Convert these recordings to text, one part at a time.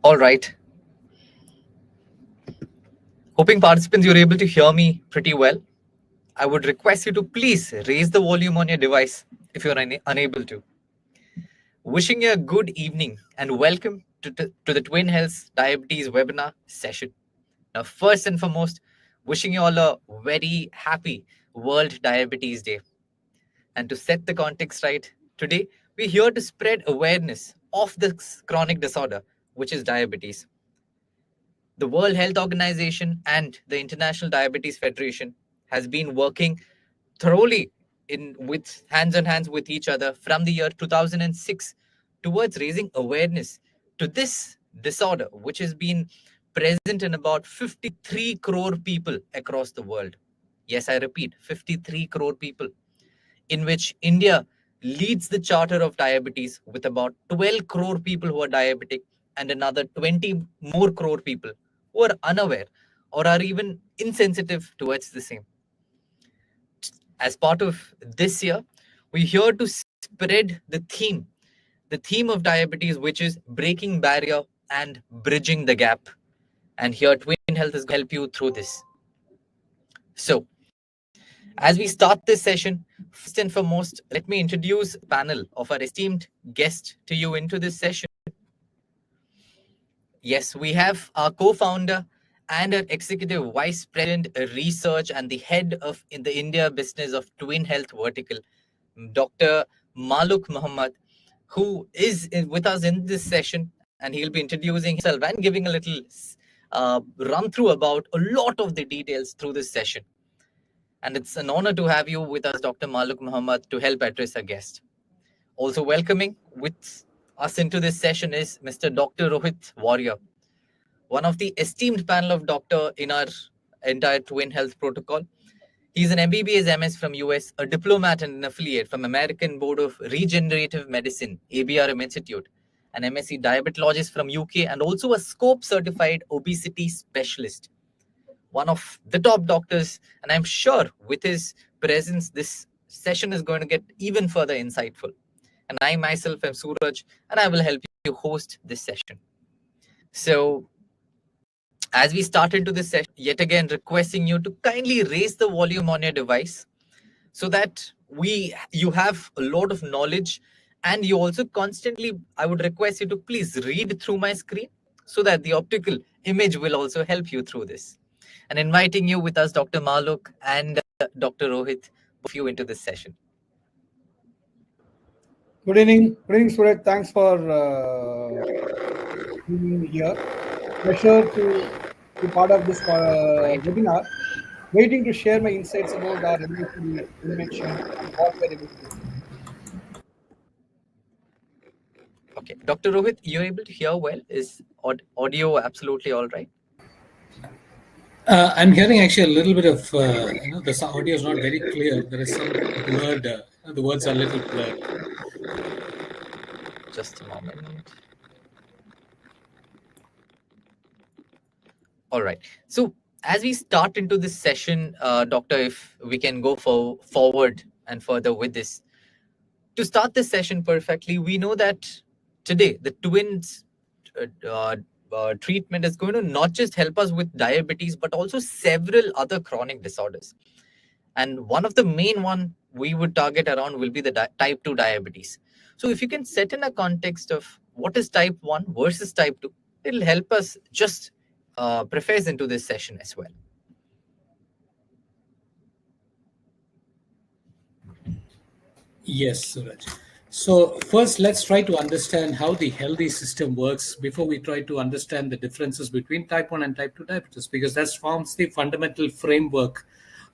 All right. Hoping participants you're able to hear me pretty well. I would request you to please raise the volume on your device if you're unable to. Wishing you a good evening and welcome to the Twin Health Diabetes webinar session. Now, first and foremost, wishing you all a very happy World Diabetes Day. And to set the context right, today we're here to spread awareness of this chronic disorder, which is diabetes. The World Health Organization and the International Diabetes Federation has been working thoroughly with hands on hands with each other from the year 2006 towards raising awareness to this disorder, which has been present in about 53 crore people across the world. Yes, I repeat, 53 crore people, in which India leads the charter of diabetes with about 12 crore people who are diabetic and another 20 more crore people who are unaware or are even insensitive towards the same. As part of this year, we're here to spread the theme of diabetes, which is breaking barrier and bridging the gap. And here, Twin Health is going to help you through this. So, as we start this session, first and foremost, let me introduce a panel of our esteemed guest to you into this session. Yes, we have our co-founder and our executive vice president research and the head of in the India business of Twin Health Vertical, Dr. Maluk Muhammad, who is with us in this session, and he'll be introducing himself and giving a little run through about a lot of the details through this session. And it's an honor to have you with us, Dr. Maluk Muhammad, to help address our guest. Also welcoming with us into this session is Mr. Dr. Rohit Warrior, one of the esteemed panel of doctor in our entire Twin Health protocol. He's an MBBS MS from US, a diplomat and an affiliate from American Board of Regenerative Medicine, ABRM Institute, an MSc diabetologist from UK, and also a SCOPE certified obesity specialist. One of the top doctors, and I'm sure with his presence, this session is going to get even further insightful. And I myself am Suraj, and I will help you host this session. So, as we start into this session, yet again requesting you to kindly raise the volume on your device so that you have a lot of knowledge, and you also constantly, I would request you to please read through my screen so that the optical image will also help you through this. And inviting you with us, Dr. Maluk and Dr. Rohit, both you into this session. Good evening, Suraj. Thanks for being here. Pleasure to be part of this webinar. Waiting to share my insights about our revolutionary invention and what we're able to do. Okay, Dr. Rohit, you're able to hear well? Is audio absolutely all right? I'm hearing actually a little bit of, the audio is not very clear. There is some blurred, the words are a little blurred. Just a moment. All right. So as we start into this session, Doctor, if we can go forward and further with this. To start this session perfectly, we know that today the twins treatment is going to not just help us with diabetes, but also several other chronic disorders. And one of the main one we would target around will be the type 2 diabetes. So if you can set in a context of what is type 1 versus type 2, it'll help us just preface into this session as well. Yes, Suraj. So first, let's try to understand how the healthy system works before we try to understand the differences between type 1 and type 2 diabetes, because that forms the fundamental framework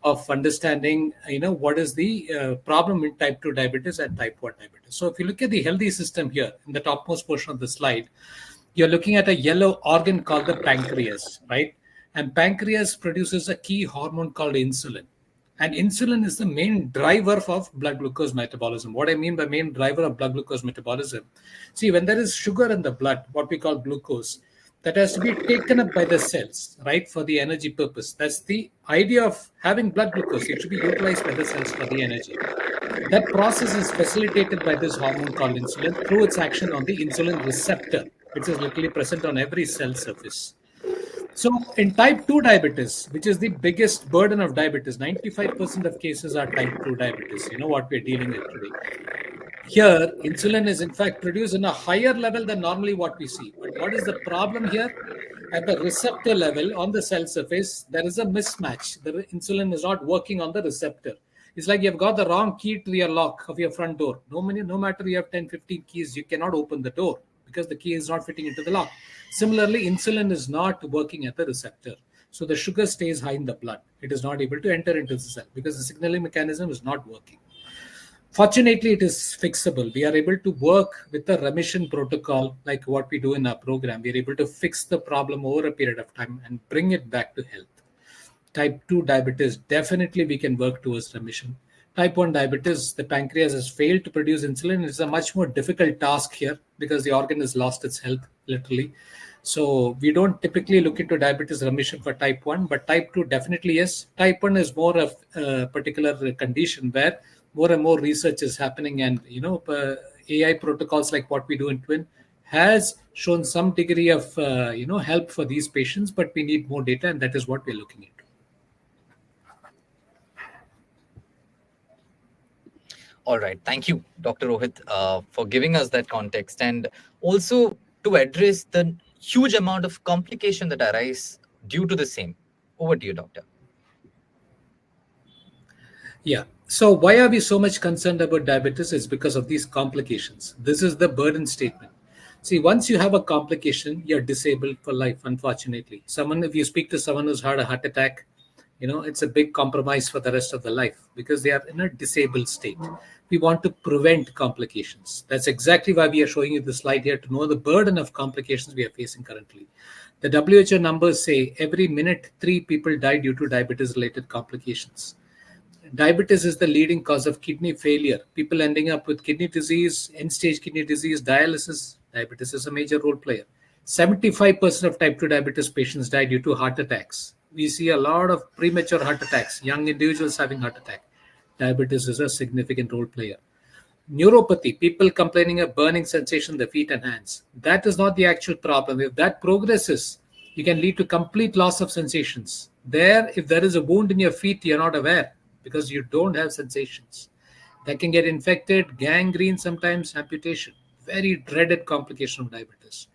of understanding, what is the problem in type 2 diabetes and type 1 diabetes. So if you look at the healthy system here in the topmost portion of the slide, you're looking at a yellow organ called the pancreas, right? And pancreas produces a key hormone called insulin. And insulin is the main driver of blood glucose metabolism. What I mean by main driver of blood glucose metabolism, see, when there is sugar in the blood, what we call glucose, that has to be taken up by the cells, right, for the energy purpose. That's the idea of having blood glucose. It should be utilized by the cells for the energy. That process is facilitated by this hormone called insulin through its action on the insulin receptor, It is literally present on every cell surface. So, in type 2 diabetes, which is the biggest burden of diabetes, 95% of cases are type 2 diabetes, what we're dealing with today. Here, insulin is in fact produced in a higher level than normally what we see. But what is the problem here? At the receptor level on the cell surface, there is a mismatch. The insulin is not working on the receptor. It's like you've got the wrong key to your lock of your front door. No matter you have 10, 15 keys, you cannot open the door because the key is not fitting into the lock. Similarly, insulin is not working at the receptor. So the sugar stays high in the blood. It is not able to enter into the cell because the signaling mechanism is not working. Fortunately, it is fixable. We are able to work with a remission protocol like what we do in our program. We are able to fix the problem over a period of time and bring it back to health. Type 2 diabetes, definitely we can work towards remission. Type 1 diabetes, the pancreas has failed to produce insulin. It's a much more difficult task here because the organ has lost its health, literally. So we don't typically look into diabetes remission for type 1, but type 2 definitely yes. Type 1 is more of a particular condition where more and more research is happening, and AI protocols like what we do in Twin has shown some degree of help for these patients, but we need more data, and that is what we're looking into. All right. Thank you, Dr. Rohit, for giving us that context and also to address the huge amount of complication that arise due to the same. Over to you, doctor. Yeah. So why are we so much concerned about diabetes? It's because of these complications. This is the burden statement. See, once you have a complication, you're disabled for life, unfortunately. If you speak to someone who's had a heart attack, it's a big compromise for the rest of the life because they are in a disabled state. We want to prevent complications. That's exactly why we are showing you the slide here to know the burden of complications we are facing currently. The WHO numbers say every minute 3 people die due to diabetes-related complications. Diabetes is the leading cause of kidney failure. People ending up with kidney disease, end-stage kidney disease, dialysis. Diabetes is a major role player. 75% of type 2 diabetes patients die due to heart attacks. We see a lot of premature heart attacks, young individuals having heart attack. Diabetes is a significant role player. Neuropathy, people complaining of burning sensation in the feet and hands. That is not the actual problem. If that progresses, you can lead to complete loss of sensations. If there is a wound in your feet, you're not aware because you don't have sensations. That can get infected, gangrene, sometimes amputation. Very dreaded complication of diabetes.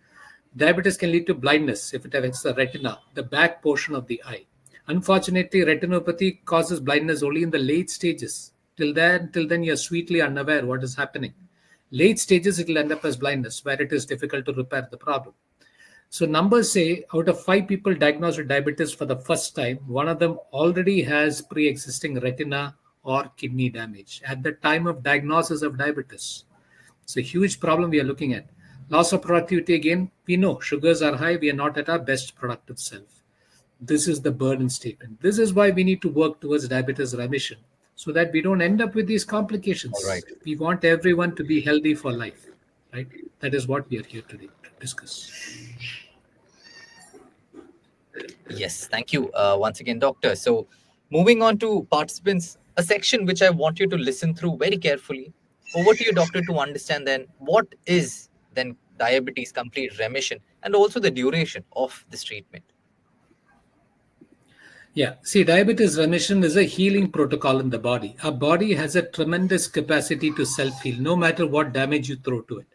Diabetes can lead to blindness if it affects the retina, the back portion of the eye. Unfortunately, retinopathy causes blindness only in the late stages. Till then, you're sweetly unaware what is happening. Late stages, it will end up as blindness, where it is difficult to repair the problem. So numbers say out of 5 people diagnosed with diabetes for the first time, one of them already has pre-existing retina or kidney damage at the time of diagnosis of diabetes. It's a huge problem we are looking at. Loss of productivity, again, we know sugars are high, we are not at our best productive self. This is the burden statement. This is why we need to work towards diabetes remission so that we don't end up with these complications. All right. We want everyone to be healthy for life, right? That is what we are here today to discuss. Yes, thank you once again, doctor. So, moving on to participants, a section which I want you to listen through very carefully. Over to you, doctor, to understand then what is then diabetes complete remission and also the duration of this treatment. Yeah, see, diabetes remission is a healing protocol in the body. Our body has a tremendous capacity to self-heal, no matter what damage you throw to it.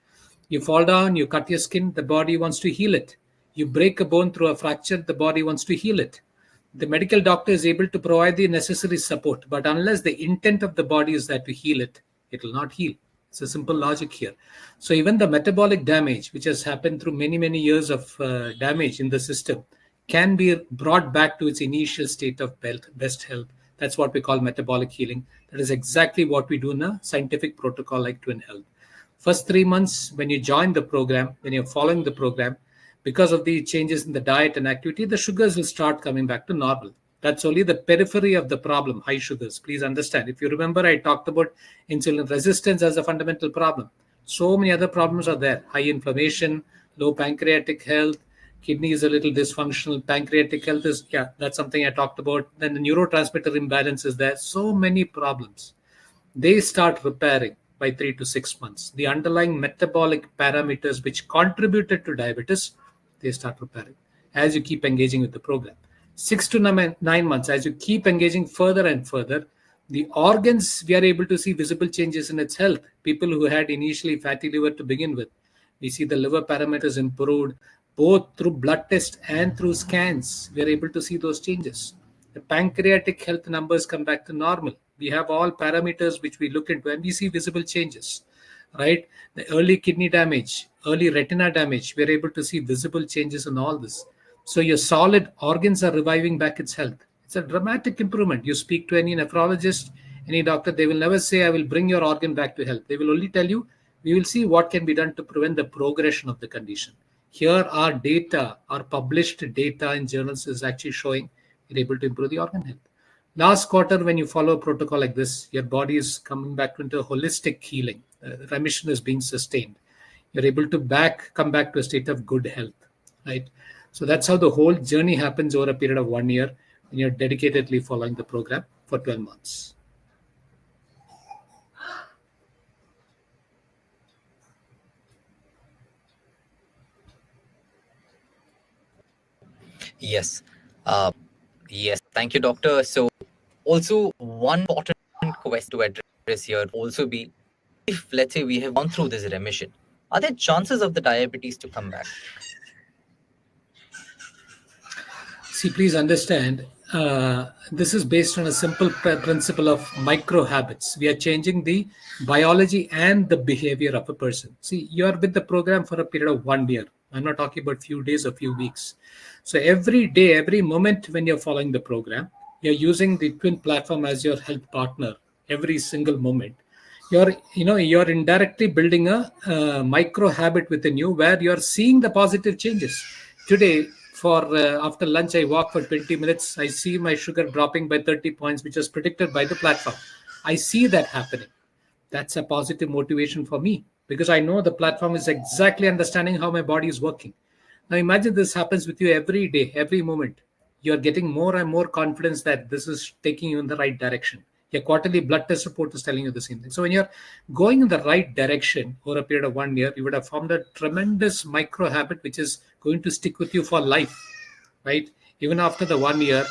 You fall down, you cut your skin, the body wants to heal it. You break a bone through a fracture, the body wants to heal it. The medical doctor is able to provide the necessary support, but unless the intent of the body is that to heal it, it will not heal. It's a simple logic here. So even the metabolic damage, which has happened through many, many years of damage in the system, can be brought back to its initial state of best health. That's what we call metabolic healing. That is exactly what we do in a scientific protocol like Twin Health. First 3 months, when you join the program, when you're following the program, because of the changes in the diet and activity, the sugars will start coming back to normal. That's only the periphery of the problem, high sugars. Please understand. If you remember, I talked about insulin resistance as a fundamental problem. So many other problems are there. High inflammation, low pancreatic health, kidney is a little dysfunctional, pancreatic health is, that's something I talked about. Then the neurotransmitter imbalance is there. So many problems. They start repairing by 3 to 6 months. The underlying metabolic parameters which contributed to diabetes, they start repairing as you keep engaging with the program. 6 to 9 months, as you keep engaging further and further, the organs, we are able to see visible changes in its health. People who had initially fatty liver to begin with, we see the liver parameters improved both through blood test and through scans. We are able to see those changes. The pancreatic health numbers come back to normal. We have all parameters which we look into and we see visible changes, right? The early kidney damage, early retina damage, we're able to see visible changes in all this. So your solid organs are reviving back its health. It's a dramatic improvement. You speak to any nephrologist, any doctor, they will never say, I will bring your organ back to health. They will only tell you, we will see what can be done to prevent the progression of the condition. Here, our data, our published data in journals is actually showing you're able to improve the organ health. Last quarter, when you follow a protocol like this, your body is coming back into a holistic healing. Remission is being sustained. You're able to come back to a state of good health, right? So that's how the whole journey happens over a period of 1 year when you're dedicatedly following the program for 12 months. Yes. Yes. Thank you, doctor. So, also one important question to address here also be, if let's say we have gone through this remission, are there chances of the diabetes to come back? See, please understand, this is based on a simple principle of micro habits. We are changing the biology and the behavior of a person. See, you are with the program for a period of 1 year. I'm not talking about few days or few weeks. So every day, every moment when you're following the program, you're using the twin platform as your health partner every single moment. You're indirectly building a micro habit within you where you're seeing the positive changes. Today, for after lunch, I walk for 20 minutes. I see my sugar dropping by 30 points, which was predicted by the platform. I see that happening. That's a positive motivation for me because I know the platform is exactly understanding how my body is working. Now imagine this happens with you every day, every moment. You're getting more and more confidence that this is taking you in the right direction. Your quarterly blood test report is telling you the same thing. So when you're going in the right direction over a period of 1 year, you would have formed a tremendous micro habit which is going to stick with you for life, right? Even after the 1 year,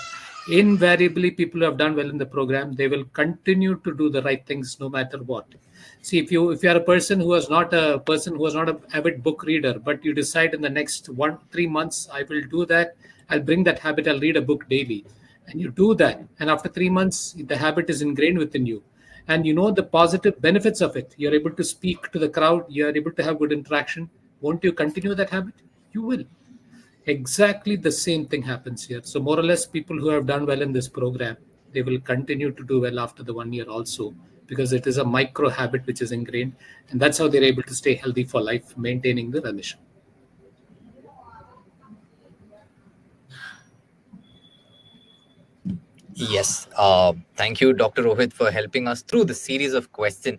invariably people who have done well in the program, they will continue to do the right things no matter what. See, if you are a person who is not an avid book reader, but you decide in the next 3 months, I will do that. I'll bring that habit. I'll read a book daily, and you do that. And after 3 months, the habit is ingrained within you, and you know the positive benefits of it. You're able to speak to the crowd. You're able to have good interaction. Won't you continue that habit? You will. Exactly the same thing happens here. So more or less, people who have done well in this program, they will continue to do well after the 1 year also, because it is a micro habit which is ingrained, and that's how they're able to stay healthy for life, maintaining the remission. Yes. Thank you, Dr. Rohit, for helping us through the series of questions.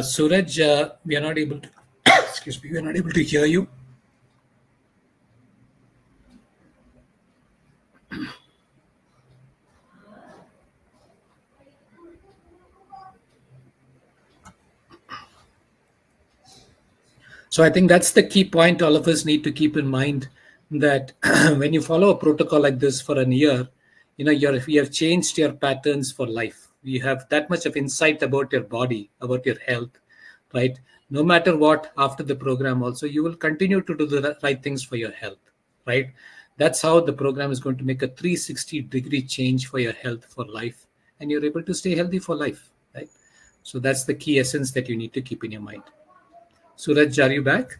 Suraj, we are not able to. Excuse me, we are not able to hear you. So I think that's the key point all of us need to keep in mind, that when you follow a protocol like this for a year, you have changed your patterns for life. You have that much of insight about your body, about your health, right? No matter what, after the program also, you will continue to do the right things for your health, right? That's how the program is going to make a 360-degree change for your health for life, and you're able to stay healthy for life, right? So that's the key essence that you need to keep in your mind. Suraj, are you back?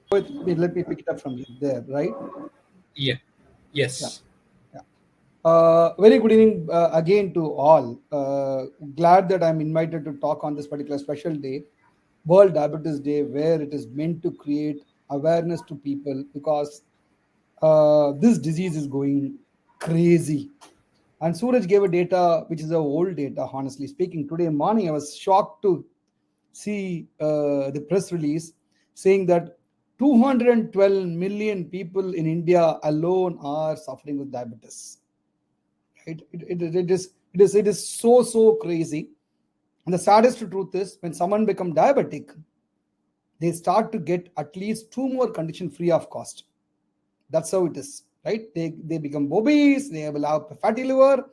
Let me pick it up from there, right? Yeah. Yeah. Yes. Very good evening again to all. Glad that I'm invited to talk on this particular special day, World Diabetes Day, where it is meant to create awareness to people, because this disease is going crazy. And Suraj gave a data which is a old data, honestly speaking. Today morning, I was shocked to see the press release saying that 212 million people in India alone are suffering with diabetes. It is so crazy. And the saddest truth is, when someone becomes diabetic, they start to get at least two more conditions free of cost. That's how it is, right? They become obese, they will have fatty liver,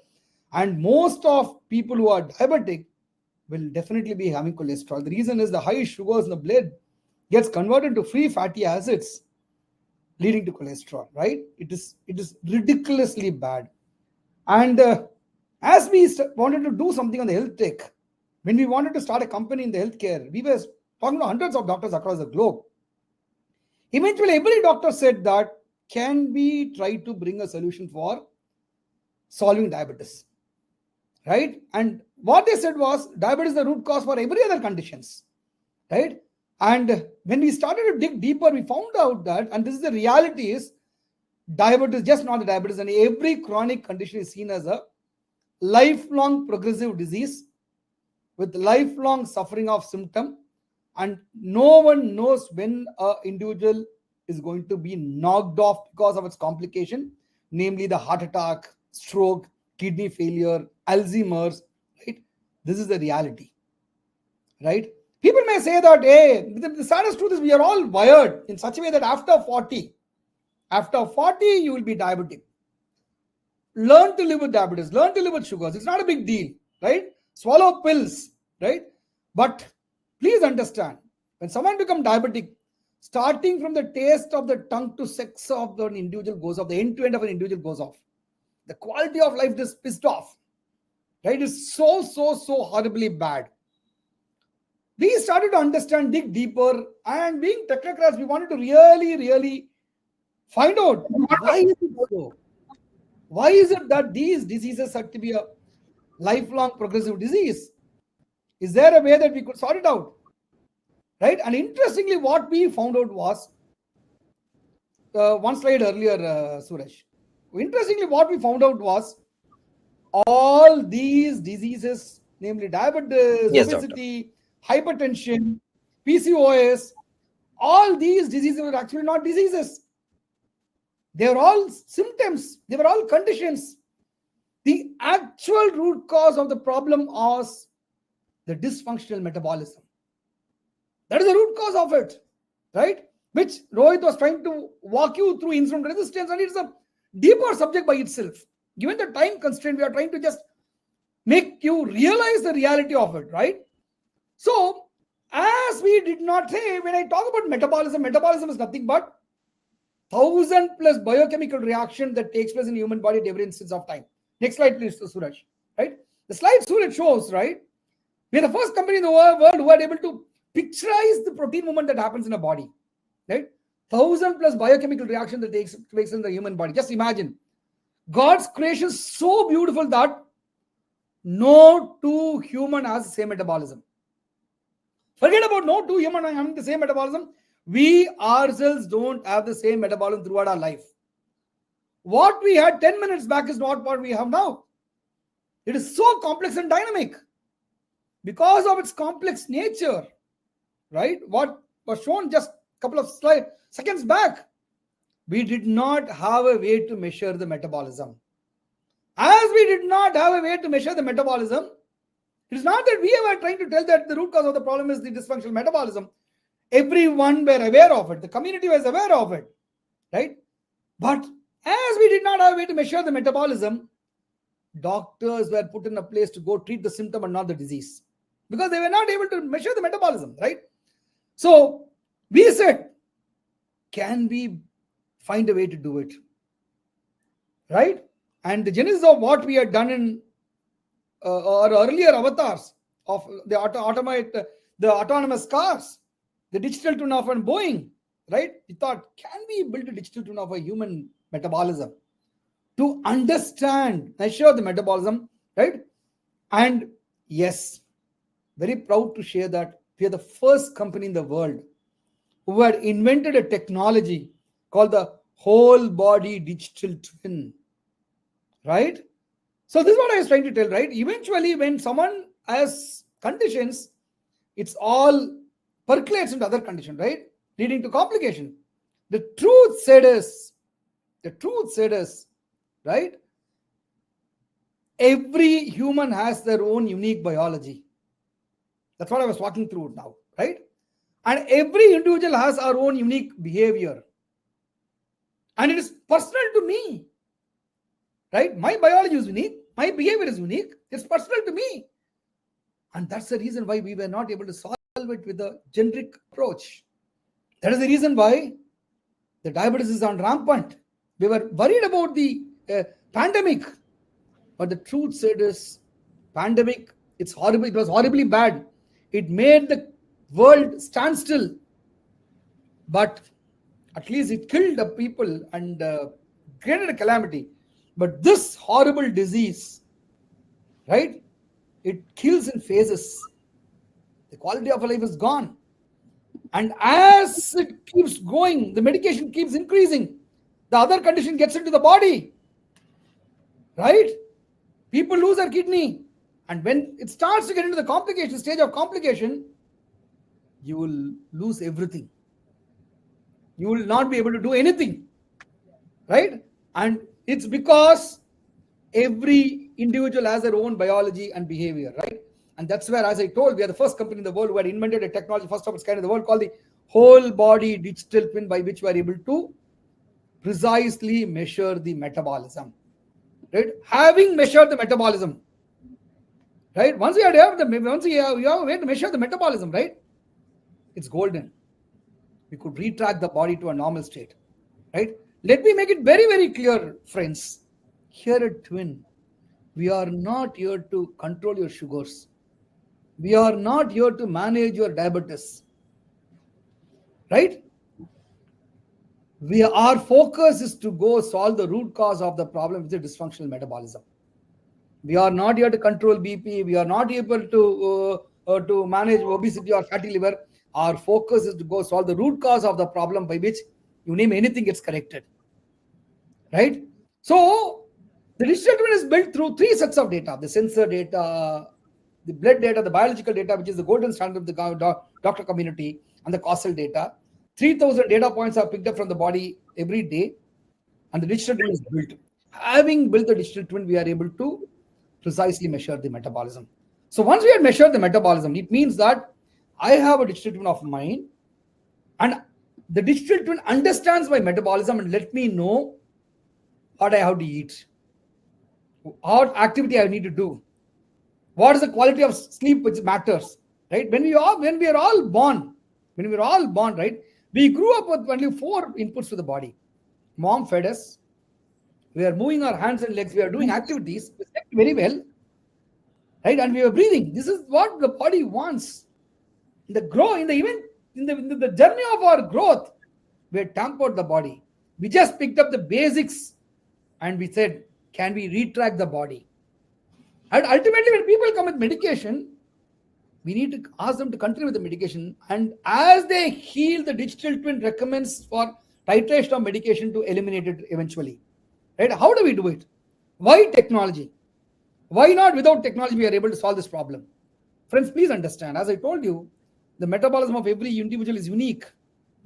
and most of people who are diabetic will definitely be having cholesterol. The reason is the high sugars in the blood gets converted to free fatty acids, leading to cholesterol, right? It is ridiculously bad. And as we wanted to do something on the health tech, when we wanted to start a company in the healthcare, we were talking to hundreds of doctors across the globe. Eventually, every doctor said that, can we try to bring a solution for solving diabetes, right? And what they said was, diabetes is the root cause for every other conditions, right? And when we started to dig deeper, we found out that, and this is the reality, is diabetes, just not the diabetes, and every chronic condition is seen as a lifelong progressive disease with lifelong suffering of symptom, and no one knows when an individual is going to be knocked off because of its complication, namely the heart attack, stroke, kidney failure, Alzheimer's, right? This is the reality, right? People may say that, hey, the saddest truth is we are all wired in such a way that after 40, you will be diabetic. Learn to live with diabetes, learn to live with sugars. It's not a big deal, right? Swallow pills, right? But please understand, when someone becomes diabetic, starting from the taste of the tongue to sex of the individual goes off, the end to end of an individual goes off. The quality of life is pissed off, right? It's so horribly bad. We started to understand, dig deeper, and being technocrats, we wanted to really find out, why is it so? Why is it that these diseases have to be a lifelong progressive disease? Is there a way that we could sort it out? Right? And interestingly, what we found out was, one slide earlier, Suresh. Interestingly, what we found out was, all these diseases, namely diabetes, Yes, doctor. obesity, hypertension, PCOS, all these diseases were actually not diseases. They were all symptoms. They were all conditions. The actual root cause of the problem was the dysfunctional metabolism. That is the root cause of it, right? Which Rohit was trying to walk you through insulin resistance, and it's a deeper subject by itself. Given the time constraint, we are trying to just make you realize the reality of it, right? So, as we did not say, when I talk about metabolism is nothing but 1,000 plus biochemical reaction that takes place in the human body at every instance of time. Next slide, please, Suraj. Right? The slide Suraj shows, right? We are the first company in the world who are able to picturize the protein movement that happens in a body. Right? 1,000 plus biochemical reaction that takes place in the human body. Just imagine. God's creation is so beautiful that no two human has the same metabolism. Forget about no two human having the same metabolism. We ourselves don't have the same metabolism throughout our life. What we had 10 minutes back is not what we have now. It is so complex and dynamic because of its complex nature, right? What was shown just a couple of seconds back, we did not have a way to measure the metabolism. As we did not have a way to measure the metabolism, it is not that we were trying to tell that the root cause of the problem is the dysfunctional metabolism. Everyone were aware of it. The community was aware of it, right? But as we did not have a way to measure the metabolism, doctors were put in a place to go treat the symptom and not the disease, because they were not able to measure the metabolism, right? So we said, can we find a way to do it, right? And the genesis of what we had done in our earlier avatars of the autonomous cars, the digital twin of a Boeing, right? We thought, can we build a digital twin of a human metabolism to understand, measure the metabolism, right? And yes, very proud to share that we are the first company in the world who had invented a technology called the whole body digital twin, right? So this is what I was trying to tell, right? Eventually, when someone has conditions, it's all percolates into other condition, right? Leading to complication. The truth said is, right? Every human has their own unique biology. That's what I was walking through now, right? And every individual has our own unique behavior. And it is personal to me, right? My biology is unique. My behavior is unique. It's personal to me. And that's the reason why we were not able to solve it with a generic approach. That is the reason why the diabetes is on rampant. We were worried about the pandemic. But the truth said is, pandemic, it's horrible. It was horribly bad. It made the world stand still. But at least it killed the people and created a calamity. But this horrible disease, right? It kills in phases. The quality of life is gone. And as it keeps going, the medication keeps increasing. The other condition gets into the body, right? People lose their kidney. And when it starts to get into the stage of complication, you will lose everything. You will not be able to do anything, right? And it's because every individual has their own biology and behavior, right? And that's where, as I told, we are the first company in the world who had invented a technology, first of its kind in the world, called the whole body digital twin, by which we are able to precisely measure the metabolism, right? Having measured the metabolism, right? Once we have a way to measure the metabolism, right? It's golden. We could retract the body to a normal state, right? Let me make it very, very clear, friends. Here at Twin, we are not here to control your sugars. We are not here to manage your diabetes, right? Our focus is to go solve the root cause of the problem, which is dysfunctional metabolism. We are not here to control BP. We are not able to manage obesity or fatty liver. Our focus is to go solve the root cause of the problem, by which you name anything gets corrected, right? So the digital twin is built through 3 sets of data: the sensor data, the blood data, the biological data, which is the golden standard of the doctor community, and the causal data. 3,000 data points are picked up from the body every day, and the digital twin is built. Having built the digital twin, we are able to precisely measure the metabolism. So once we have measured the metabolism, it means that I have a digital twin of mine, and the digital twin understands my metabolism and let me know what I have to eat, what activity I need to do, what is the quality of sleep which matters, right? When we are all born, right, we grew up with only 4 inputs to the body. Mom fed us. We are moving our hands and legs. We are doing activities. We slept very well, right? And we are breathing. This is what the body wants. In the journey of our growth, we had tampered the body. We just picked up the basics and we said, can we retract the body? And ultimately, when people come with medication, we need to ask them to continue with the medication. And as they heal, the digital twin recommends for titration of medication to eliminate it eventually. Right? How do we do it? Why technology? Why not without technology we are able to solve this problem? Friends, please understand, as I told you, the metabolism of every individual is unique.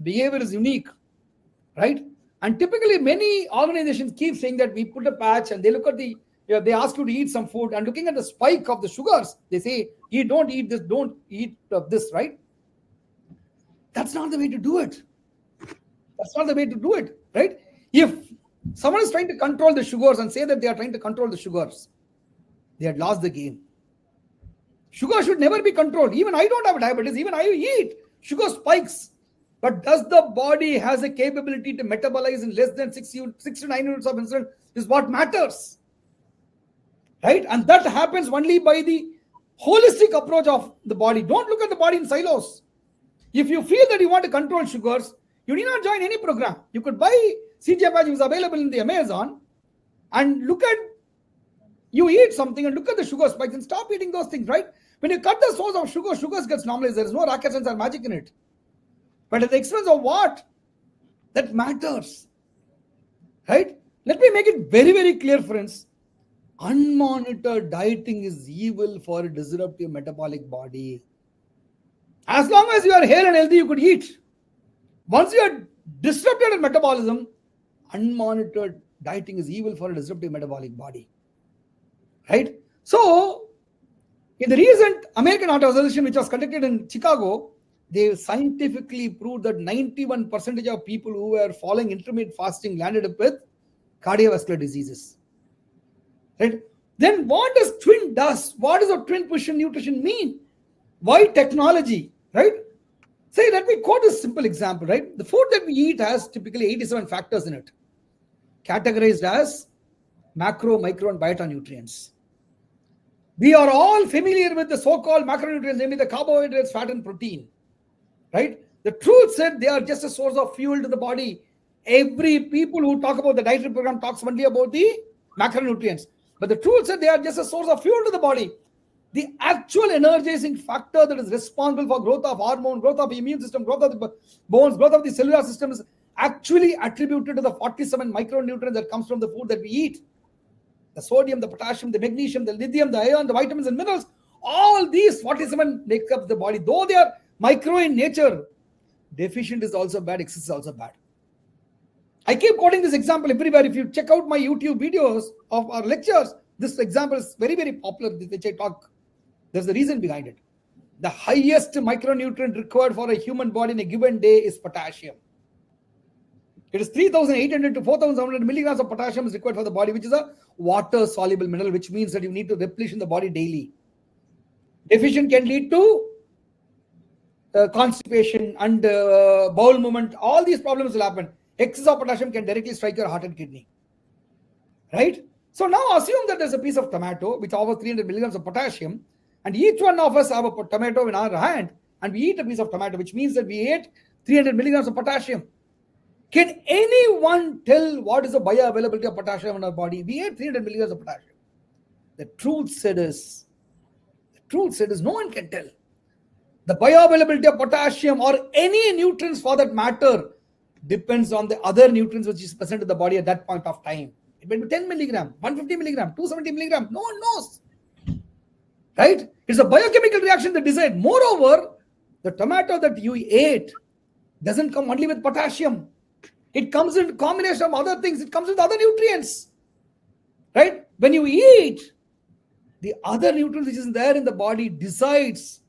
Behavior is unique, right? And typically many organizations keep saying that we put a patch and they look at they ask you to eat some food, and looking at the spike of the sugars, they say, don't eat this, right? That's not the way to do it. That's not the way to do it, right? If someone is trying to control the sugars and say that they are trying to control the sugars, they had lost the game. Sugar should never be controlled. Even I don't have diabetes. Even I eat. Sugar spikes. But does the body has a capability to metabolize in less than 6 to 9 units of insulin is what matters. Right? And that happens only by the holistic approach of the body. Don't look at the body in silos. If you feel that you want to control sugars, you need not join any program. You could buy CGM patch, which is available in the Amazon, and you eat something and look at the sugar spikes and stop eating those things, right? When you cut the source of sugars gets normalized. There is no rocket science or magic in it. But at the expense of what? That matters. Right? Let me make it very, very clear, friends. Unmonitored dieting is evil for a disruptive metabolic body. As long as you are hale and healthy, you could eat. Once you are disrupted in metabolism, unmonitored dieting is evil for a disruptive metabolic body. Right? So, in the recent American Heart Association, which was conducted in Chicago, they scientifically proved that 91% of people who were following intermittent fasting landed up with cardiovascular diseases. Right? Then what does twin does? What does a twin push nutrition mean? Why technology? Right? Say, let me quote a simple example, right? The food that we eat has typically 87 factors in it, categorized as macro, micro, and bionutrients. We are all familiar with the so-called macronutrients, namely the carbohydrates, fat, and protein, right? The truth said, they are just a source of fuel to the body. Every people who talk about the dietary program talks only about the macronutrients. But the truth said, they are just a source of fuel to the body. The actual energizing factor that is responsible for growth of hormone, growth of the immune system, growth of the bones, growth of the cellular system is actually attributed to the 47 micronutrients that comes from the food that we eat. The sodium, the potassium, the magnesium, the lithium, the iron, the vitamins and minerals, all these 47 make up the body. Though they are micro in nature, deficient is also bad, excess is also bad. I keep quoting this example everywhere. If you check out my YouTube videos of our lectures, this example is very, very popular, which I talk. There's a reason behind it. The highest micronutrient required for a human body in a given day is potassium. It is 3,800 to 4,700 milligrams of potassium is required for the body, which is a water-soluble mineral, which means that you need to replenish in the body daily. Deficient can lead to constipation and bowel movement. All these problems will happen. Excess of potassium can directly strike your heart and kidney. Right? So now assume that there's a piece of tomato which offers 300 milligrams of potassium, and each one of us have a tomato in our hand, and we eat a piece of tomato, which means that we ate 300 milligrams of potassium. Can anyone tell what is the bioavailability of potassium in our body? We ate 300 milligrams of potassium. The truth said is no one can tell. The bioavailability of potassium or any nutrients for that matter depends on the other nutrients which is present in the body at that point of time. It may be 10 milligram, 150 milligram, 270 milligram. No one knows. Right? It's a biochemical reaction that decides. Moreover, the tomato that you ate doesn't come only with potassium. It comes in combination of other things. It comes with other nutrients. Right? When you eat, the other nutrients which is there in the body decides,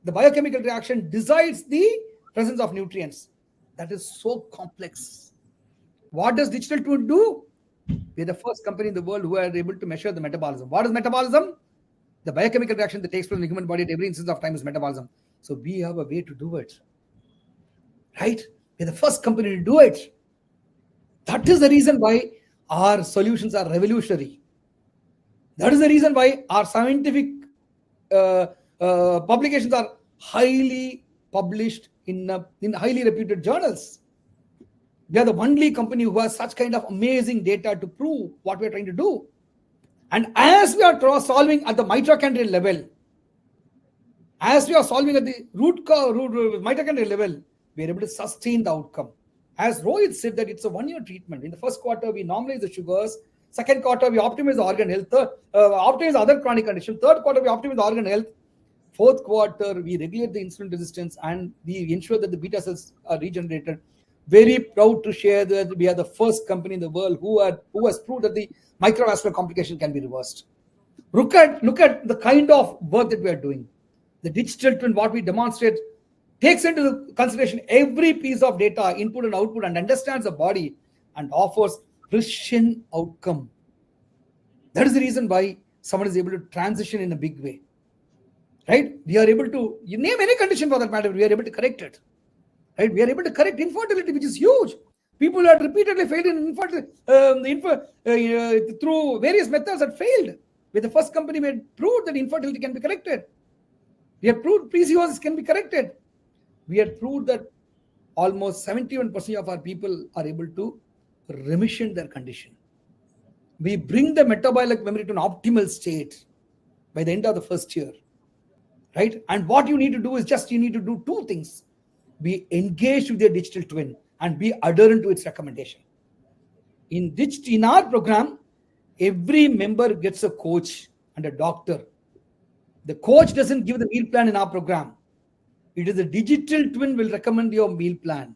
the biochemical reaction decides the presence of nutrients. That is so complex. What does digital twin do? We're the first company in the world who are able to measure the metabolism. What is metabolism? The biochemical reaction that takes place in the human body at every instance of time is metabolism. So we have a way to do it. Right? We're the first company to do it. That is the reason why our solutions are revolutionary. That is the reason why our scientific publications are highly published in highly reputed journals. We are the only company who has such kind of amazing data to prove what we are trying to do. And as we are solving at the mitochondrial level, as we are solving at the root mitochondrial level, we are able to sustain the outcome. As Rohit said that it's a one-year treatment. In the first quarter, we normalize the sugars. Second quarter, we optimize the organ health. Optimize other chronic condition. Third quarter, we optimize the organ health. Fourth quarter, we regulate the insulin resistance and we ensure that the beta cells are regenerated. Very proud to share that we are the first company in the world who has proved that the microvascular complication can be reversed. Look at the kind of work that we are doing. The digital twin, what we demonstrate, takes into consideration every piece of data, input and output, and understands the body and offers precision outcome. That is the reason why someone is able to transition in a big way. Right? We are able to, you name any condition for that matter, we are able to correct it. Right? We are able to correct infertility, which is huge. People had repeatedly failed in through various methods that failed. We're the first company we had proved that infertility can be corrected. We have proved PCOS can be corrected. We had proved that almost 71% of our people are able to remission their condition. We bring the metabolic memory to an optimal state by the end of the first year. Right? And what you need to do is you need to do two things. Be engaged with your digital twin and be adherent to its recommendation. In our program, every member gets a coach and a doctor. The coach doesn't give the meal plan in our program. It is a digital twin will recommend your meal plan,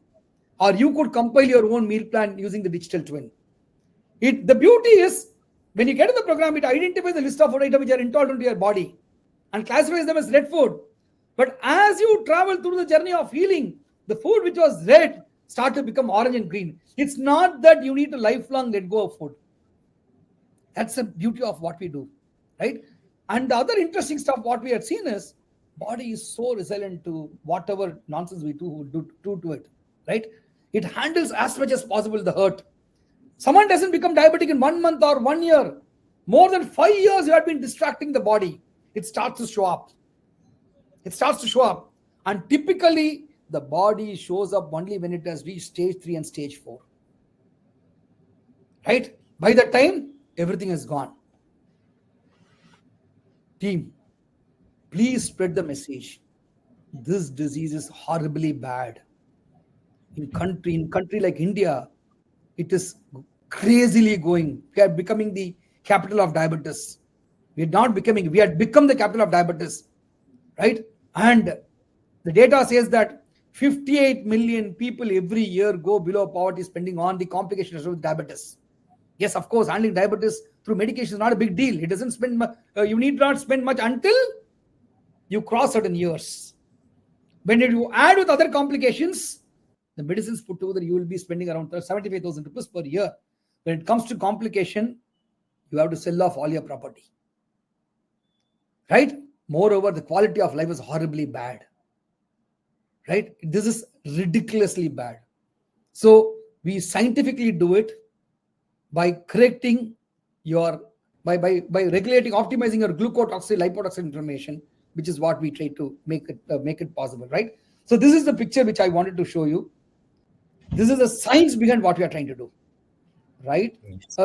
or you could compile your own meal plan using the digital twin. The beauty is when you get in the program, it identifies the list of food items which are intolerant to your body and classifies them as red food. But as you travel through the journey of healing, the food which was red start to become orange and green. It's not that you need to lifelong let go of food. That's the beauty of what we do, right? And the other interesting stuff what we have seen is body is so resilient to whatever nonsense we do to it, right? It handles as much as possible the hurt. Someone doesn't become diabetic in 1 month or 1 year. More than 5 years you have been distracting the body. It starts to show up. And typically the body shows up only when it has reached stage 3 and stage 4. Right? By the time everything is gone. Team, please spread the message. This disease is horribly bad. In country like India, it is crazily going. We are becoming the capital of diabetes. We had become the capital of diabetes, right? And the data says that 58 million people every year go below poverty spending on the complications of diabetes. Yes, of course, handling diabetes through medication is not a big deal. It doesn't spend much. You need not spend much until you cross certain years. When you add with other complications, the medicines put together, you will be spending around 75,000 rupees per year. When it comes to complication, you have to sell off all your property. Right? Moreover, the quality of life is horribly bad. Right? This is ridiculously bad. So we scientifically do it by correcting by regulating, optimizing your glucotoxic, lipotoxic information, which is what we try to make it possible, right? So this is the picture which I wanted to show you. This is the science behind what we are trying to do, right? Yes.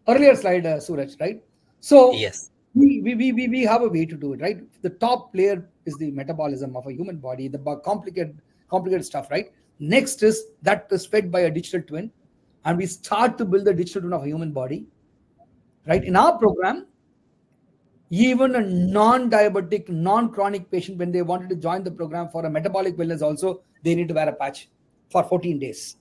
Earlier slide, Suraj, right? So Yes. we have a way to do it, right? The top layer is the metabolism of a human body, the complicated stuff, right? Next is that is fed by a digital twin, and we start to build the digital twin of a human body, right? In our program, even a non-diabetic, non-chronic patient, when they wanted to join the program for a metabolic wellness also, they need to wear a patch for 14 days.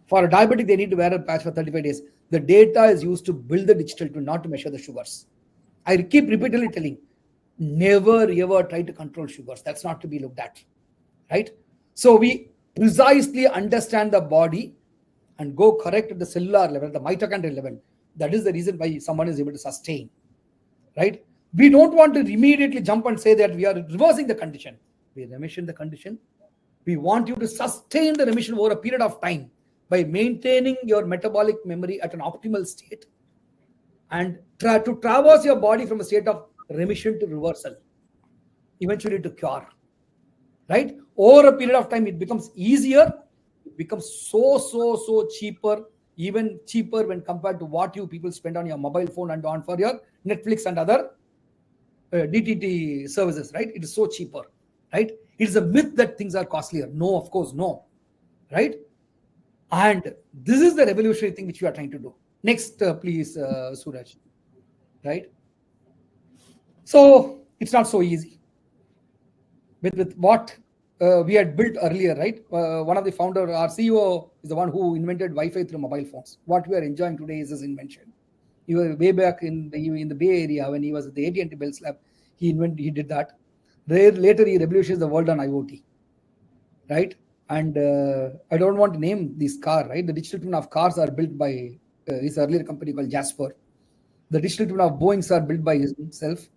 For a diabetic, they need to wear a patch for 35 days. The data is used to build the digital twin, not to measure the sugars. I keep repeatedly telling, never ever try to control sugars. That's not to be looked at, right? So we precisely understand the body and go correct at the cellular level, the mitochondrial level. That is the reason why someone is able to sustain, right? We don't want to immediately jump and say that we are reversing the condition. We remission the condition. We want you to sustain the remission over a period of time by maintaining your metabolic memory at an optimal state and try to traverse your body from a state of remission to reversal, eventually to cure, right? Over a period of time, it becomes easier. It becomes so cheaper, even cheaper when compared to what you people spend on your mobile phone and on for your Netflix and other DTT services, right? It is so cheaper, right? It is a myth that things are costlier. No, of course, no, right? And this is the revolutionary thing which we are trying to do. Next, please, Suraj, right? So it's not so easy. With what we had built earlier, right? One of the founder, our CEO, is the one who invented Wi-Fi through mobile phones. What we are enjoying today is his invention. He was way back in the Bay Area when he was at the AT&T Bell Lab. He did that. Later, he revolutionized the world on IoT, right? And I don't want to name this car, right? The digital twin of cars are built by his earlier company called Jasper. The digital twin of Boeings are built by himself.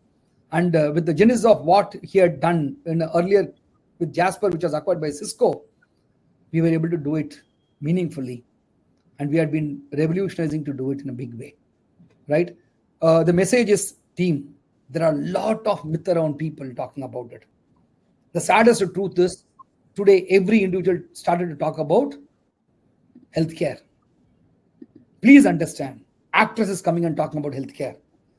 And with the genesis of what he had done in earlier with Jasper, which was acquired by Cisco, we were able to do it meaningfully. And we had been revolutionizing to do it in a big way, right? The message is, team, there are a lot of myth around people talking about it. The saddest truth is, today, every individual started to talk about healthcare. Please understand, actors is coming and talking about healthcare.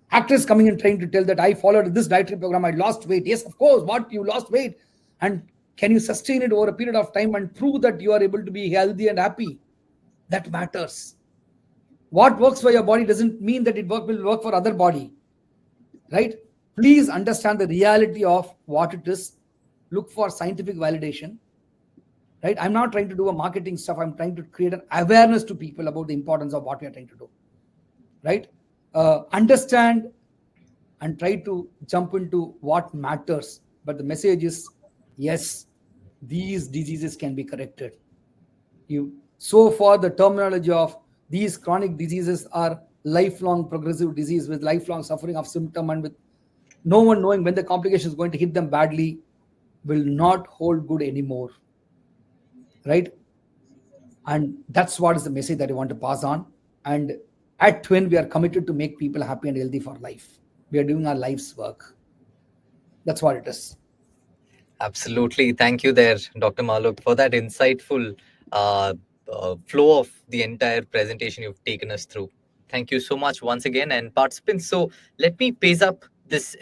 Actors coming and trying to tell that I followed this dietary program, I lost weight. Yes, of course, what? You lost weight. And can you sustain it over a period of time and prove that you are able to be healthy and happy? That matters. What works for your body doesn't mean that will work for other body, right? Please understand the reality of what it is. Look for scientific validation, right? I'm not trying to do a marketing stuff. I'm trying to create an awareness to people about the importance of what we are trying to do, right? Understand and try to jump into what matters. But the message is, yes, these diseases can be corrected. So far, the terminology of these chronic diseases are lifelong progressive disease with lifelong suffering of symptom, and with no one knowing when the complication is going to hit them badly, will not hold good anymore, right? And that's what is the message that I want to pass on. And at Twin, we are committed to make people happy and healthy for life. We are doing our life's work. That's what it is. Absolutely. Thank you there, Dr. Maluk, for that insightful flow of the entire presentation you've taken us through. Thank you so much once again. And participants, so let me pace up this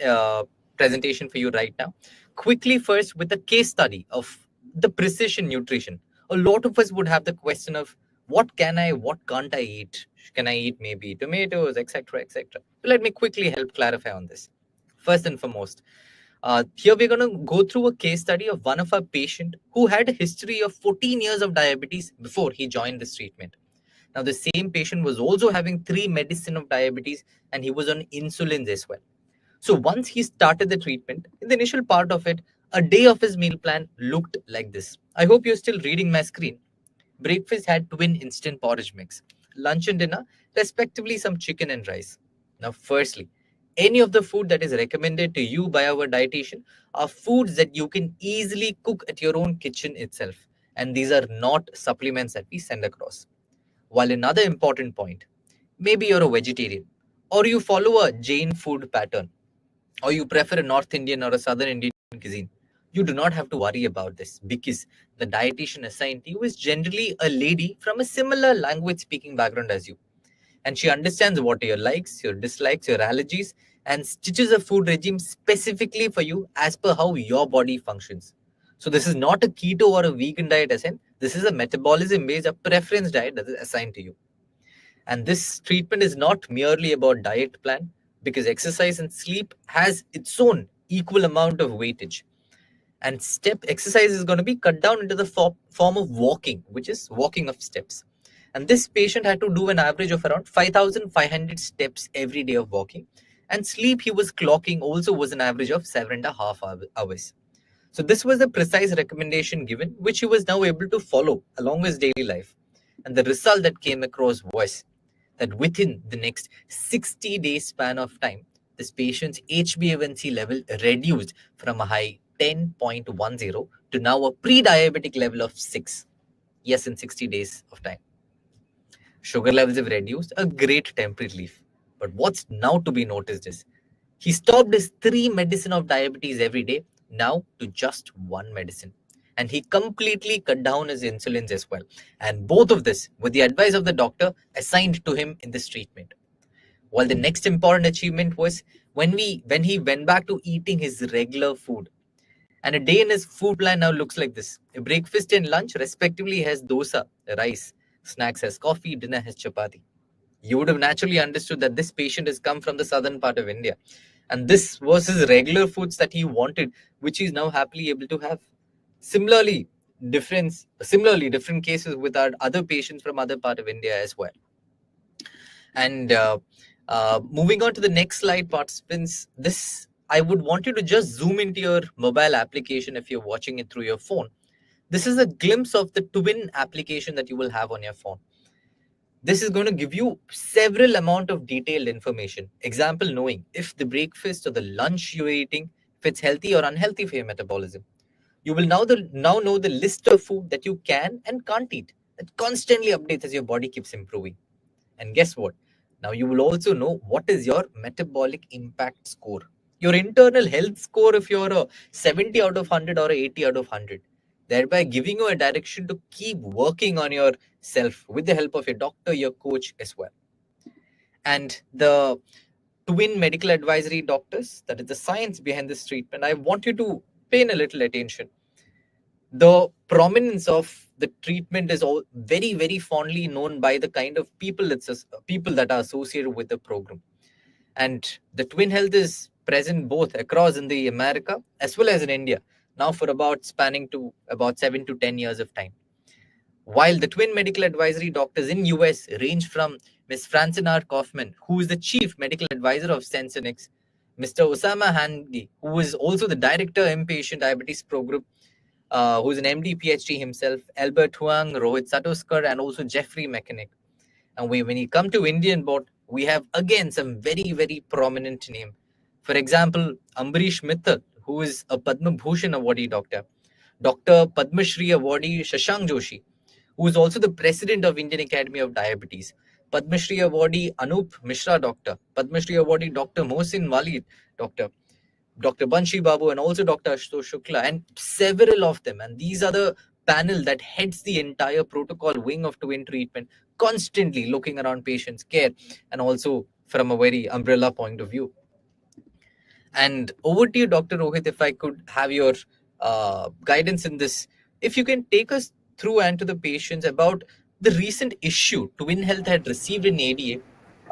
presentation for you right now. Quickly, first, with a case study of the precision nutrition. A lot of us would have the question of what can't I eat? Can I eat maybe tomatoes, etc., etc.? Let me quickly help clarify on this. First and foremost, here we're going to go through a case study of one of our patient who had a history of 14 years of diabetes before he joined this treatment. Now, the same patient was also having 3 medicine of diabetes and he was on insulins as well. So once he started the treatment, in the initial part of it, a day of his meal plan looked like this. I hope you're still reading my screen. Breakfast had twin instant porridge mix. Lunch and dinner, respectively, some chicken and rice. Now, firstly, any of the food that is recommended to you by our dietitian are foods that you can easily cook at your own kitchen itself. And these are not supplements that we send across. While another important point, maybe you're a vegetarian, or you follow a Jain food pattern, or you prefer a North Indian or a Southern Indian cuisine, you do not have to worry about this because the dietitian assigned to you is generally a lady from a similar language speaking background as you. And she understands what your likes, your dislikes, your allergies, and stitches a food regime specifically for you as per how your body functions. So this is not a keto or a vegan diet assigned. This is a metabolism based, a preference diet that is assigned to you. And this treatment is not merely about diet plan because exercise and sleep has its own equal amount of weightage. And step exercise is going to be cut down into the form of walking, which is walking of steps. And this patient had to do an average of around 5,500 steps every day of walking. And sleep he was clocking also was an average of 7.5 hours. So this was the precise recommendation given, which he was now able to follow along his daily life. And the result that came across was that within the next 60-day span of time, this patient's HbA1c level reduced from a high 10.10 to now a pre-diabetic level of 6. Yes, in 60 days of time. Sugar levels have reduced, a great temporary relief. But what's now to be noticed is he stopped his 3 medicine of diabetes every day now to just 1 medicine. And he completely cut down his insulins as well. And both of this with the advice of the doctor assigned to him in this treatment. While the next important achievement was when he went back to eating his regular food. And a day in his food plan now looks like this. A breakfast and lunch respectively has dosa, rice, snacks has coffee, dinner has chapati. You would have naturally understood that this patient has come from the southern part of India. And this was his regular foods that he wanted, which he's now happily able to have. Similarly, different cases with our other patients from other part of India as well. And moving on to the next slide, participants, this I would want you to just zoom into your mobile application if you're watching it through your phone. This is a glimpse of the twin application that you will have on your phone. This is going to give you several amount of detailed information. Example, knowing if the breakfast or the lunch you're eating, if it's healthy or unhealthy for your metabolism. You will now know the list of food that you can and can't eat. That constantly updates as your body keeps improving. And guess what? Now you will also know what is your metabolic impact score. Your internal health score if you're a 70 out of 100 or a 80 out of 100. Thereby giving you a direction to keep working on yourself with the help of your doctor, your coach as well. And the twin medical advisory doctors, that is the science behind this treatment, I want you to pay in a little attention. The prominence of the treatment is all very, very fondly known by the kind of people that are associated with the program. And the Twin Health is present both across in the America as well as in India now for about spanning to about 7 to 10 years of time. While the twin medical advisory doctors in US range from Ms. Francine R. Kaufman, who is the chief medical advisor of Sensenix, Mr. Osama Handy, who is also the director inpatient diabetes program, who's an MD PhD himself, Albert Huang, Rohit Satoskar, and also Jeffrey Mechanic. And when you come to Indian board, we have again some very, very prominent name. For example, Ambarish Mittal, who is a Padma Bhushan awardee doctor, Dr. Padma Shri awardee Shashank Joshi, who is also the president of Indian Academy of Diabetes, Padma Shri awardee Anup Mishra doctor, Padma Shri awardee Dr. Mohsin Walid doctor, Dr. Banshi Babu, and also Dr. Ashutosh Shukla, and several of them. And these are the panel that heads the entire protocol wing of twin treatment, constantly looking around patients' care and also from a very umbrella point of view. And over to you, Dr. Rohit, if I could have your guidance in this. If you can take us through and to the patients about the recent issue Twin Health had received in ADA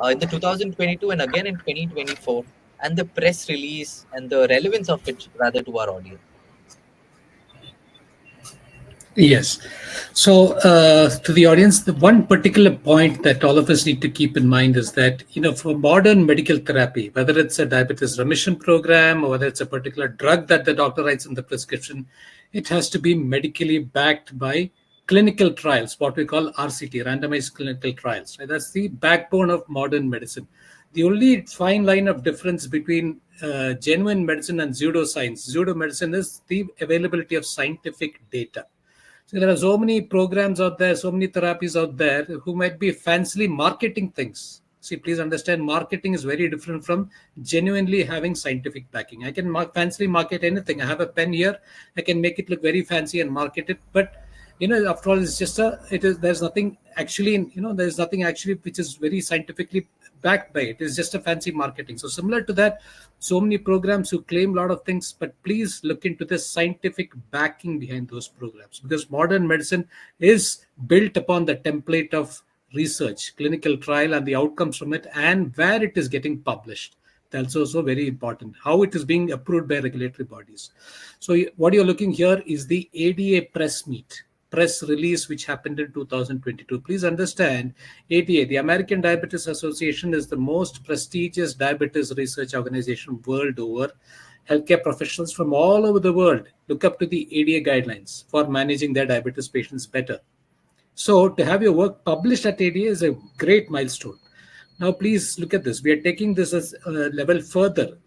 in the 2022 and again in 2024, and the press release and the relevance of it rather to our audience. Yes. So, to the audience, the one particular point that all of us need to keep in mind is that, for modern medical therapy, whether it's a diabetes remission program or whether it's a particular drug that the doctor writes in the prescription, it has to be medically backed by clinical trials, what we call RCT, randomized clinical trials. Right? That's the backbone of modern medicine. The only fine line of difference between genuine medicine and pseudoscience, pseudomedicine, is the availability of scientific data. So there are so many programs out there, so many therapies out there who might be fancily marketing things. See, please understand, marketing is very different from genuinely having scientific backing. I can fancily market anything. I have a pen here. I can make it look very fancy and market it. But, after all, it's just there's nothing actually, there's nothing actually which is very scientifically backed by it. It's just a fancy marketing. So similar to that, so many programs who claim a lot of things, but please look into the scientific backing behind those programs, because modern medicine is built upon the template of research, clinical trial, and the outcomes from it, and where it is getting published. That's also very important, how it is being approved by regulatory bodies. So what you're looking here is the ADA press release which happened in 2022. Please understand, ADA, the American Diabetes Association, is the most prestigious diabetes research organization world over. Healthcare professionals from all over the world look up to the ADA guidelines for managing their diabetes patients better. So to have your work published at ADA is a great milestone. Now, please look at this. We are taking this as a level further.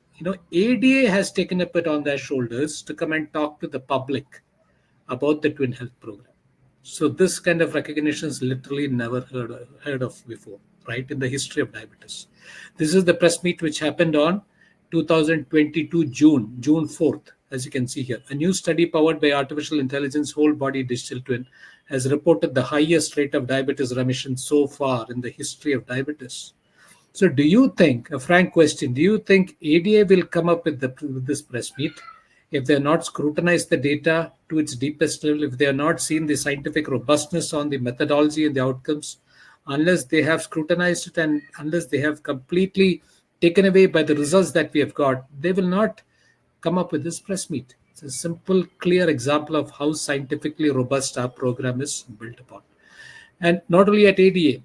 ADA has taken up it on their shoulders to come and talk to the public about the Twin Health program. So this kind of recognition is literally never heard of before, right, in the history of diabetes. This is the press meet which happened on 2022 June 4th, as you can see here. A new study powered by artificial intelligence whole body digital twin has reported the highest rate of diabetes remission so far in the history of diabetes. So do you think, a frank question, do you think ADA will come up with this press meet if they have not scrutinized the data to its deepest level, if they have not seen the scientific robustness on the methodology and the outcomes, unless they have scrutinized it and unless they have completely taken away by the results that we have got, they will not come up with this press meet. It's a simple, clear example of how scientifically robust our program is built upon. And not only at ADA,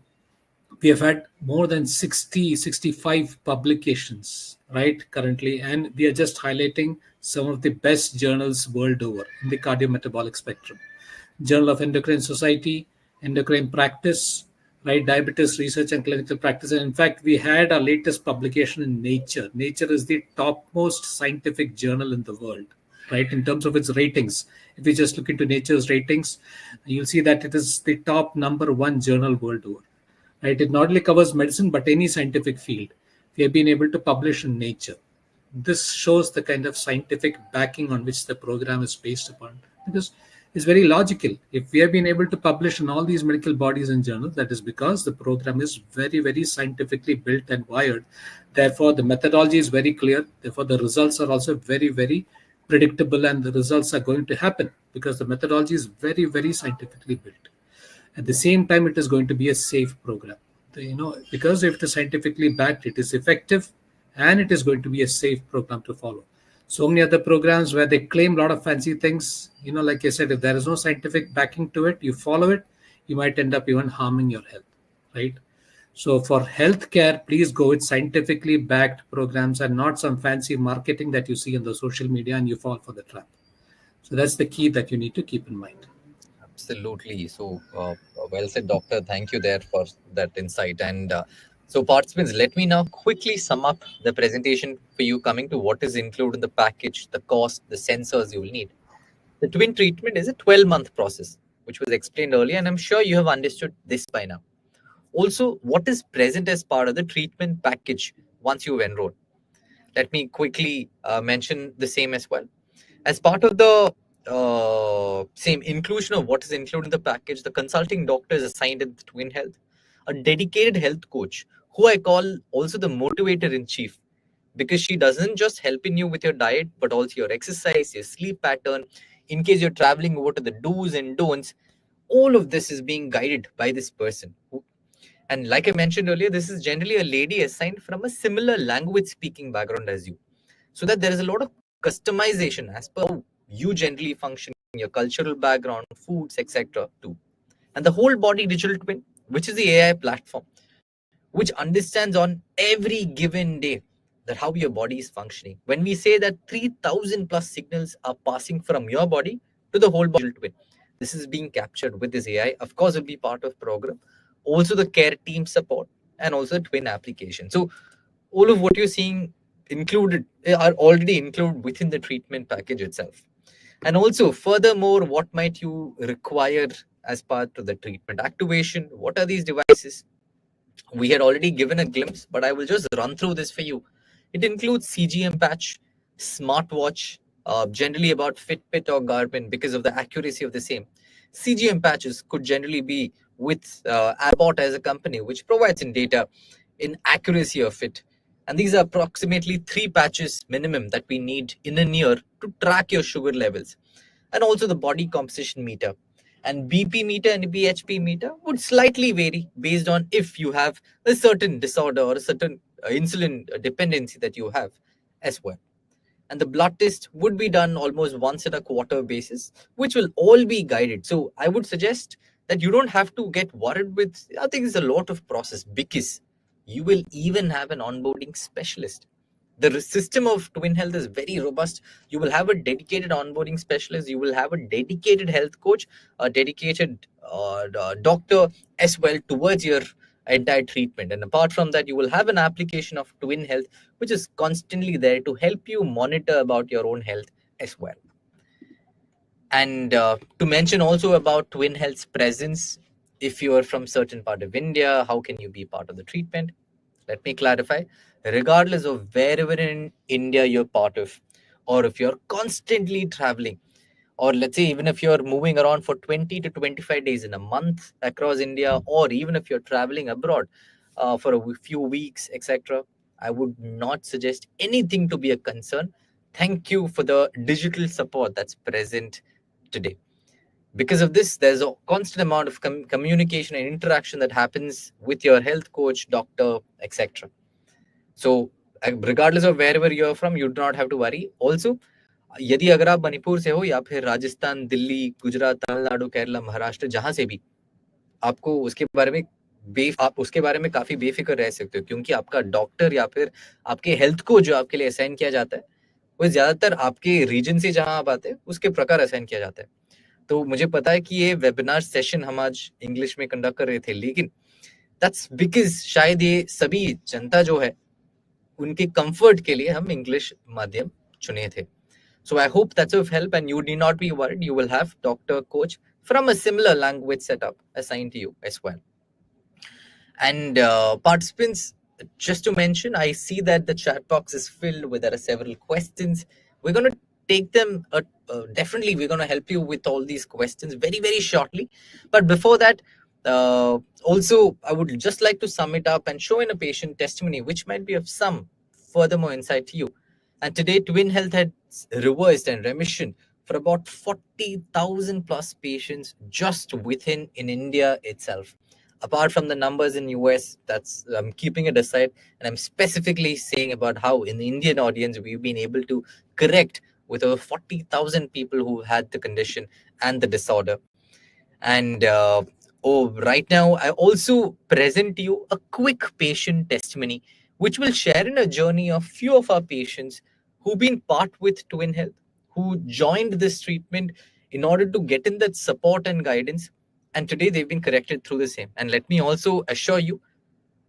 we have had more than 65 publications, right, currently, and we are just highlighting some of the best journals world over in the cardiometabolic spectrum. Journal of Endocrine Society, Endocrine Practice, right, Diabetes Research and Clinical Practice. And in fact, we had our latest publication in Nature. Nature is the topmost scientific journal in the world, right, in terms of its ratings. If you just look into Nature's ratings, you'll see that it is the top #1 journal world over. Right? It not only covers medicine, but any scientific field. We have been able to publish in Nature. This shows the kind of scientific backing on which the program is based upon, because it's very logical. If we have been able to publish in all these medical bodies and journals, that is because the program is very, very scientifically built and wired. Therefore, the methodology is very clear. Therefore, the results are also very, very predictable, and the results are going to happen because the methodology is very, very scientifically built. At the same time, it is going to be a safe program. Because if it is scientifically backed, it is effective, and it is going to be a safe program to follow. So many other programs where they claim a lot of fancy things, like I said, if there is no scientific backing to it, you follow it, you might end up even harming your health, right? So for healthcare, please go with scientifically backed programs and not some fancy marketing that you see on the social media and you fall for the trap. So that's the key that you need to keep in mind. Absolutely. So, well said, Doctor. Thank you there for that insight. And so, participants, let me now quickly sum up the presentation for you, coming to what is included in the package, the cost, the sensors you will need. The twin treatment is a 12-month process, which was explained earlier, and I'm sure you have understood this by now. Also, what is present as part of the treatment package once you've enrolled? Let me quickly mention the same as well. As part of the same inclusion of what is included in the package, the consulting doctor is assigned at the Twin Health, a dedicated health coach, who I call also the motivator in chief, because she doesn't just help in you with your diet, but also your exercise, your sleep pattern. In case you're traveling, what are the do's and don'ts? All of this is being guided by this person. And like I mentioned earlier, this is generally a lady assigned from a similar language speaking background as you, so that there is a lot of customization as per how you generally function, your cultural background, foods, etc. too. And the whole body digital twin, which is the AI platform, which understands on every given day that how your body is functioning. When we say that 3,000 plus signals are passing from your body to the whole body twin, this is being captured with this AI. Of course, it will be part of program. Also the care team support and also twin application. So all of what you're seeing included are already included within the treatment package itself. And also, furthermore, what might you require as part of the treatment activation? What are these devices? We had already given a glimpse, but I will just run through this for you. It includes CGM patch, smartwatch, generally about Fitbit or Garmin because of the accuracy of the same. CGM patches could generally be with Abbott as a company, which provides in data in accuracy of it. And these are approximately 3 patches minimum that we need in a year to track your sugar levels. And also the body composition meter. And BP meter and BHP meter would slightly vary based on if you have a certain disorder or a certain insulin dependency that you have as well. And the blood test would be done almost once in a quarter basis, which will all be guided. So I would suggest that you don't have to get worried with, I think it's a lot of process, because you will even have an onboarding specialist. The system of Twin Health is very robust. You will have a dedicated onboarding specialist. You will have a dedicated health coach, a dedicated doctor as well towards your entire treatment. And apart from that, you will have an application of Twin Health, which is constantly there to help you monitor about your own health as well. And to mention also about Twin Health's presence, if you are from certain part of India, how can you be part of the treatment? Let me clarify. Regardless of wherever in India you're part of, or if you're constantly traveling, or let's say even if you're moving around for 20 to 25 days in a month across India, or even if you're traveling abroad for a few weeks, etc., I would not suggest anything to be a concern. Thank you for the digital support that's present today. Because of this, there's a constant amount of communication and interaction that happens with your health coach, doctor, etc. So regardless of wherever you're from, you do not have to worry. Also, यदि अगर आप मणिपुर से हो या फिर राजस्थान, दिल्ली, गुजरात, तमिलनाडु, केरला, महाराष्ट्र, जहां से भी, आपको आप उसके बारे में काफी बेफिक्र रह सकते हो, क्योंकि आपका डॉक्टर या फिर आपके हेल्थ को जो आपके लिए असाइन किया जाता है, वो ज्यादातर आपके रीजन से जहां आप आते हैं उसके प्रकार असाइन किया जाता है. तो मुझे पता है कि ये वेबिनार सेशन हम आज इंग्लिश में कंडक्ट कर रहे थे, लेकिन दैट्स बिकॉज शायद ये सभी जनता जो है उनके कंफर्ट के लिए हम इंग्लिश माध्यम चुने थे. So I hope that's of help, and you need not be worried. You will have doctor, coach from a similar language setup assigned to you as well. And participants, just to mention, I see that the chat box is filled with, there are several questions. We're going to take them, definitely we're going to help you with all these questions very, very shortly. But before that, also, I would just like to sum it up and show in a patient testimony, which might be of some furthermore insight to you. And today, Twin Health had reversed and remission for about 40,000 plus patients just within in India itself. Apart from the numbers in US, that's I'm keeping it aside, and I'm specifically saying about how in the Indian audience we've been able to correct with over 40,000 people who had the condition and the disorder. And right now, I also present you a quick patient testimony, which will share in a journey of few of our patients who've been part with Twin Health, who joined this treatment in order to get in that support and guidance. And today they've been corrected through the same. And let me also assure you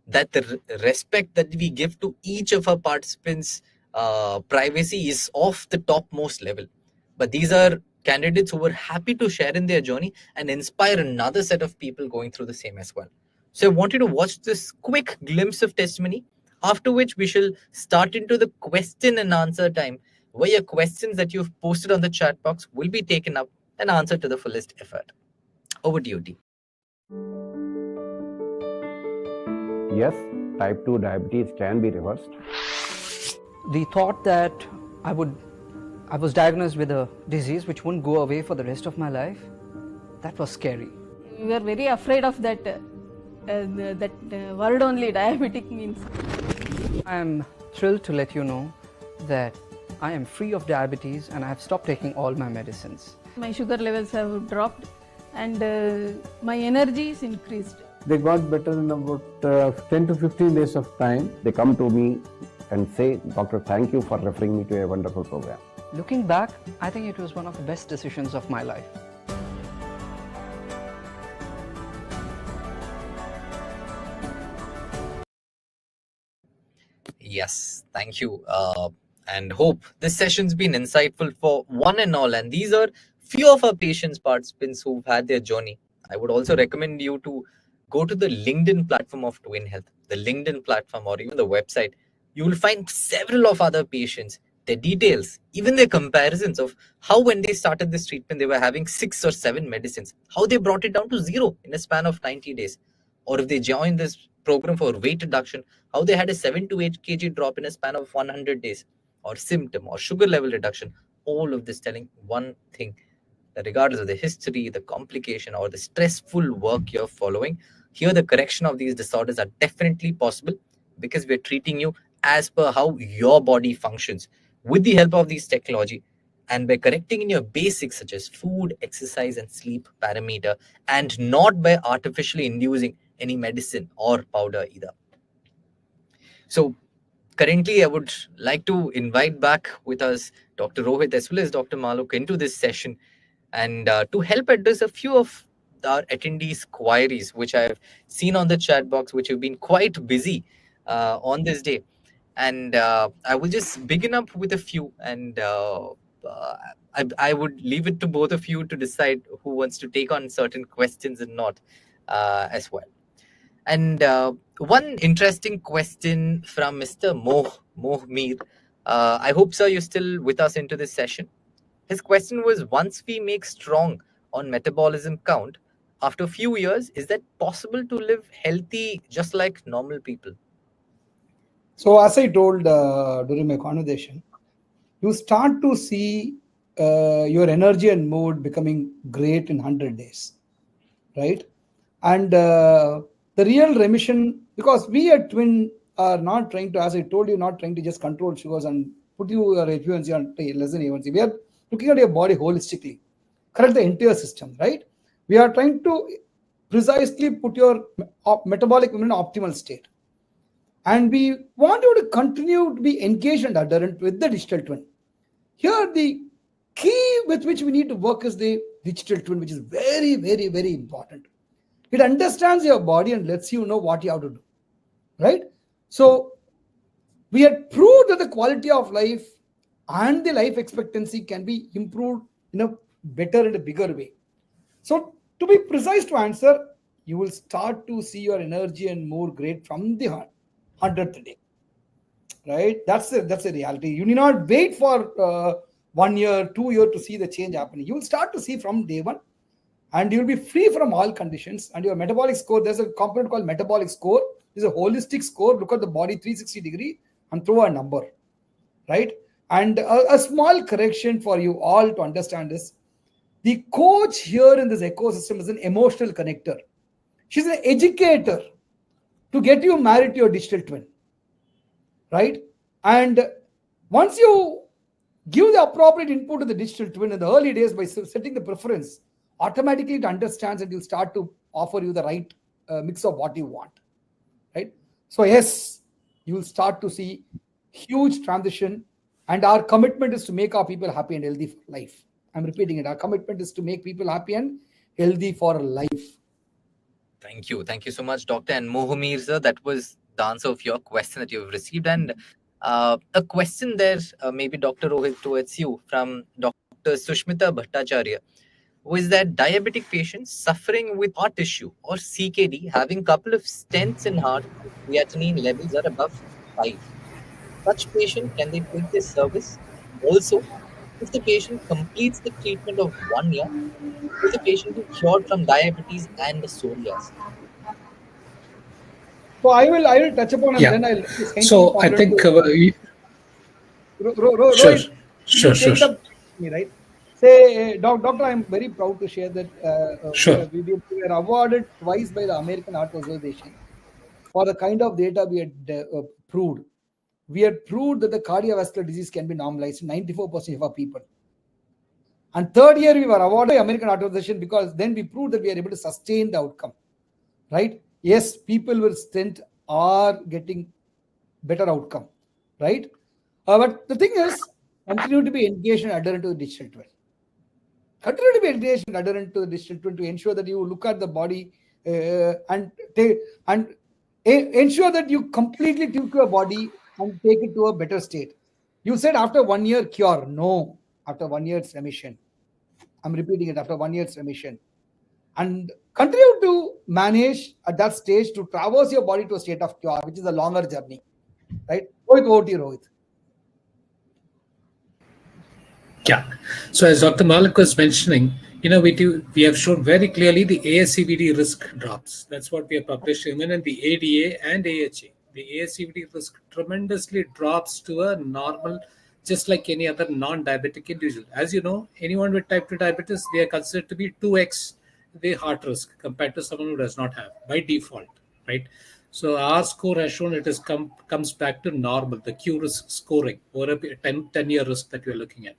that the respect that we give to each of our participants' privacy is of the topmost level. But these are candidates who were happy to share in their journey and inspire another set of people going through the same as well. So I want you to watch this quick glimpse of testimony, after which we shall start into the question and answer time, where your questions that you've posted on the chat box will be taken up and answered to the fullest effort. Over to you, T. Yes, type 2 diabetes can be reversed. The thought that I was diagnosed with a disease which wouldn't go away for the rest of my life, that was scary. We were very afraid of that word only, diabetic means. I am thrilled to let you know that I am free of diabetes and I have stopped taking all my medicines. My sugar levels have dropped and my energy is increased. They got better in about 10 to 15 days of time. They come to me and say, Doctor, thank you for referring me to a wonderful program. Looking back, I think it was one of the best decisions of my life. Yes, thank you. And hope this session's been insightful for one and all. And these are few of our patients, participants who've had their journey. I would also recommend you to go to the LinkedIn platform of Twin Health, the LinkedIn platform, or even the website. You will find several of other patients, their details, even their comparisons of how when they started this treatment, they were having 6 or 7 medicines, how they brought it down to 0 in a span of 90 days. Or if they joined this program for weight reduction, how they had a 7 to 8 kg drop in a span of 100 days, or symptom or sugar level reduction. All of this telling one thing, that regardless of the history, the complication, or the stressful work you're following, here the correction of these disorders are definitely possible because we're treating you as per how your body functions with the help of these technology, and by correcting in your basics such as food, exercise, and sleep parameter, and not by artificially inducing any medicine or powder either. So currently, I would like to invite back with us Dr. Rohit as well as Dr. Maluk into this session, and to help address a few of our attendees' queries, which I've seen on the chat box, which have been quite busy on this day. And I will just begin up with a few, and I would leave it to both of you to decide who wants to take on certain questions and not as well. And one interesting question from Mr. Mohmir. I hope, sir, you're still with us into this session. His question was, once we make strong on metabolism count, after a few years, is that possible to live healthy just like normal people? So as I told during my conversation, you start to see your energy and mood becoming great in 100 days, right? And the real remission, because we at Twin are not trying to, as I told you, not trying to just control sugars and put your A1C on less than A1C. We are looking at your body holistically, correct the entire system, right? We are trying to precisely put your metabolic in an optimal state. And we want you to continue to be engaged and adherent with the digital twin. Here, the key with which we need to work is the digital twin, which is very, very, very important. It understands your body and lets you know what you have to do, right? So we had proved that the quality of life and the life expectancy can be improved in a better and a bigger way. So to be precise to answer, you will start to see your energy and mood great from the 100th day, right? That's a reality. You need not wait for 1 year, 2 years to see the change happening. You will start to see from day one, and you'll be free from all conditions. And your metabolic score, there's a component called metabolic score. It's a holistic score. Look at the body 360 degree and throw a number, right? And a small correction for you all to understand is the coach here in this ecosystem is an emotional connector. She's an educator to get you married to your digital twin, right? And once you give the appropriate input to the digital twin in the early days by setting the preference, automatically it understands and will start to offer you the right mix of what you want, right? So yes, you will start to see huge transition, and our commitment is to make our people happy and healthy for life. I'm repeating it. Our commitment is to make people happy and healthy for life. Thank you. Thank you so much, Doctor. And Mohomir, sir, that was the answer of your question that you've received. And a question there, maybe Dr. Rohit, towards you from Dr. Sushmita Bhattacharya, who is that diabetic patient suffering with heart issue or CKD, having couple of stents in heart, creatinine levels are above 5. Such patient, can they take this service? Also, if the patient completes the treatment of 1 year, is the patient be cured from diabetes and psoriasis? So I will touch upon, and Yeah. then I'll So I think Rohit, sure. take the me, right? Say, doctor, I'm very proud to share that Sure. we were awarded twice by the American Heart Association for the kind of data we had proved. We had proved that the cardiovascular disease can be normalized in 94% of our people. And third year, we were awarded by American Heart Association because then we proved that we are able to sustain the outcome, right? Yes, people with stent are getting better outcome, right? But the thing is, continue to be engaged and adherent to the digital twin. Continue to be engaged and adherent to the digital twin to ensure that you look at the body and ensure that you completely tweak your body and take it to a better state. You said after 1 year cure. No, after 1 year it's remission. I'm repeating it, after 1 year it's remission. And continue to manage at that stage to traverse your body to a state of cure, which is a longer journey, right? Over to you, Rohit. Yeah. So as Dr. Malik was mentioning, we have shown very clearly the ASCVD risk drops. That's what we have published even in the ADA and AHA. The ASCVD risk tremendously drops to a normal, just like any other non-diabetic individual. As you know, anyone with type 2 diabetes, they are considered to be 2x the heart risk compared to someone who does not have by default, right? So our score has shown it comes back to normal, the Q risk scoring over a 10-year risk that we're looking at.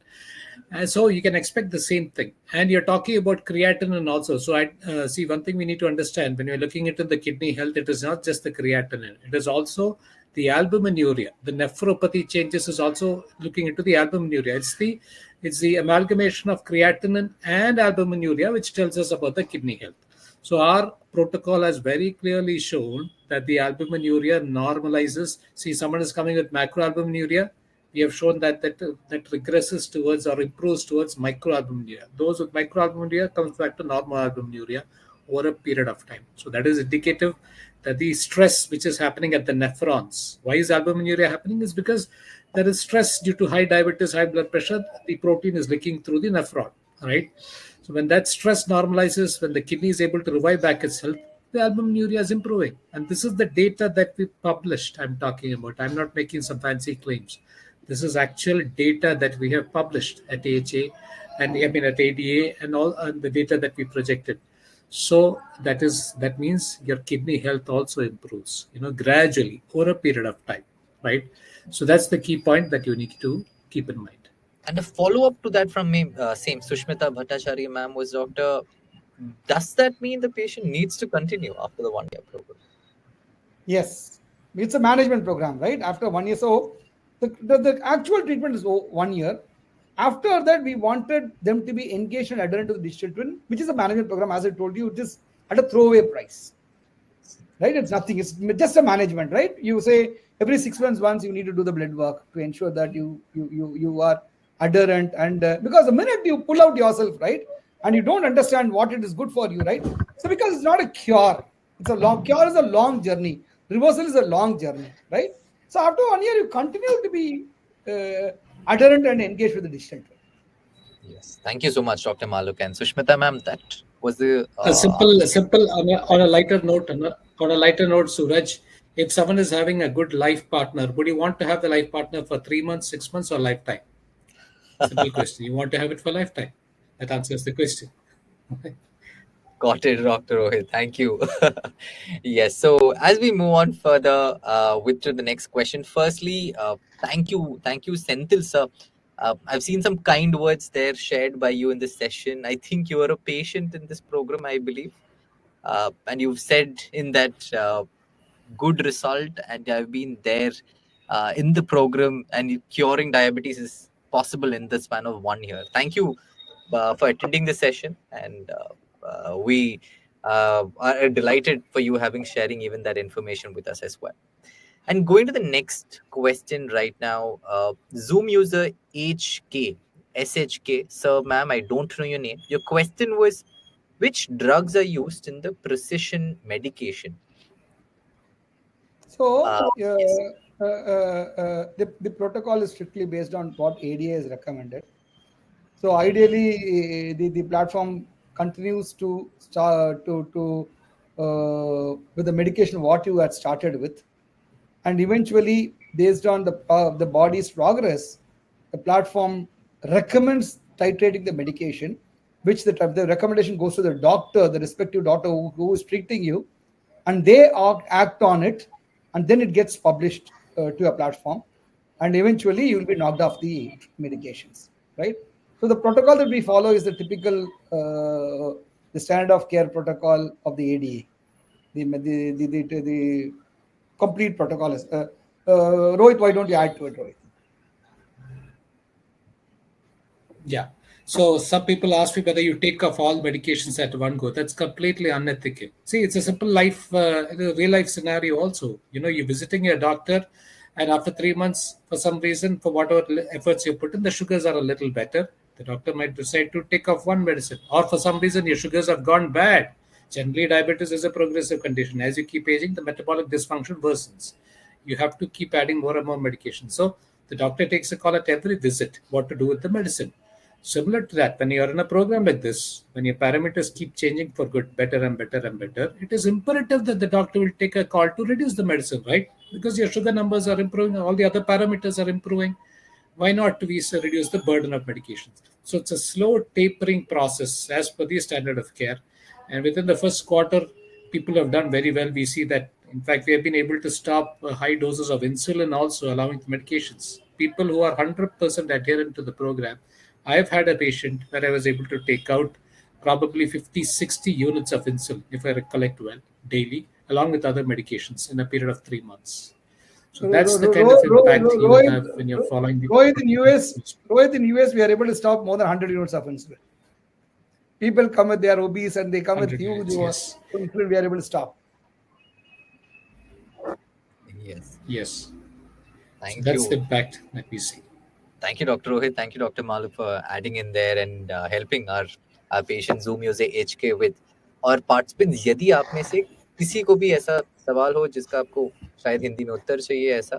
And so you can expect the same thing. And you're talking about creatinine also. So I see one thing we need to understand when you're looking into the kidney health, it is not just the creatinine. It is also the albuminuria. The nephropathy changes is also looking into the albuminuria. It's the amalgamation of creatinine and albuminuria which tells us about the kidney health. So our protocol has very clearly shown that the albuminuria normalizes. See, someone is coming with macroalbuminuria. We have shown that regresses towards or improves towards microalbuminuria. Those with microalbuminuria comes back to normal albuminuria over a period of time. So that is indicative that the stress which is happening at the nephrons. Why is albuminuria happening? Is because there is stress due to high diabetes, high blood pressure. The protein is leaking through the nephron, right? So when that stress normalizes, when the kidney is able to revive back its health, the albuminuria is improving. And this is the data that we published I'm talking about. I'm not making some fancy claims. This is actual data that we have published at AHA and at ADA and all the data that we projected. So that means your kidney health also improves, gradually over a period of time, right? So that's the key point that you need to keep in mind. And a follow-up to that from me, same Sushmita Bhattacharya ma'am, was, Doctor, does that mean the patient needs to continue after the 1 year program? Yes, it's a management program, right? After 1 year, so the actual treatment is 1 year. After that, we wanted them to be engaged and adherent to the digital twin, which is a management program, as I told you, it is at a throwaway price, right? It's nothing, it's just a management, right? You say every 6 months once you need to do the blood work to ensure that you are adherent, and because the minute you pull out yourself, right, and you don't understand what it is good for you, right? So because it's not a cure, cure is a long journey, reversal is a long journey, right? So after 1 year, you continue to be adherent and engaged with the digital twin. Yes, thank you so much, Dr. Maluk and Sushmita ma'am. That was the a simple on a lighter note, Suraj. If someone is having a good life partner, would you want to have the life partner for 3 months, 6 months, or lifetime? Simple question. You want to have it for lifetime. That answers the question. Got it, Dr. Rohit. Thank you. Yes. So as we move on further with to the next question, firstly, thank you, Senthil sir. I've seen some kind words there shared by you in this session. I think you are a patient in this program, I believe, and you've said in that good result, and I've been there in the program, and curing diabetes is possible in the span of 1 year. Thank you for attending the session, and we are delighted for you having sharing even that information with us as well. And going to the next question right now, Zoom user SHK, sir, ma'am, I don't know your name. Your question was, which drugs are used in the precision medication? So Yes. the protocol is strictly based on what ADA is recommended. So ideally, the platform continues to start with the medication what you had started with, and eventually, based on the body's progress, the platform recommends titrating the medication, which the recommendation goes to the doctor, the respective doctor who is treating you, and they act on it, and then it gets published to a platform, and eventually you will be knocked off the medications, right? So the protocol that we follow is the typical the standard of care protocol of the ADA. The complete protocol is. Rohit, why don't you add to it, Rohit? Yeah. So some people ask me whether you take off all medications at one go. That's completely unethical. See, it's a simple life, real life scenario also. You're visiting your doctor, and after 3 months, for some reason, for whatever efforts you put in, the sugars are a little better. The doctor might decide to take off one medicine, or for some reason, your sugars have gone bad. Generally, diabetes is a progressive condition. As you keep aging, the metabolic dysfunction worsens. You have to keep adding more and more medication. So the doctor takes a call at every visit what to do with the medicine. Similar to that, when you're in a program like this, when your parameters keep changing for good, better and better and better, it is imperative that the doctor will take a call to reduce the medicine, right? Because your sugar numbers are improving, all the other parameters are improving. Why not we reduce the burden of medications? So it's a slow tapering process as per the standard of care. And within the first quarter, people have done very well. We see that, in fact, we have been able to stop high doses of insulin also, allowing medications. People who are 100% adherent to the program. I have had a patient where I was able to take out probably 50, 60 units of insulin, if I recollect well, daily, along with other medications in a period of 3 months. So that's the kind of impact you have when you're following the. Rohit, in US, we are able to stop more than 100 units of insulin. People come with their obese and they come with huge yes. insulin. We are able to stop. Yes. Yes. Thank That's you. the impact that we see. Thank you, Dr. Rohit. Thank you, Dr. Malu, for adding in there and helping our patient Zoom user HK with. और participants, यदि आप में से किसी को भी ऐसा सवाल हो जिसका आपको शायद हिंदी में उत्तर चाहिए ऐसा,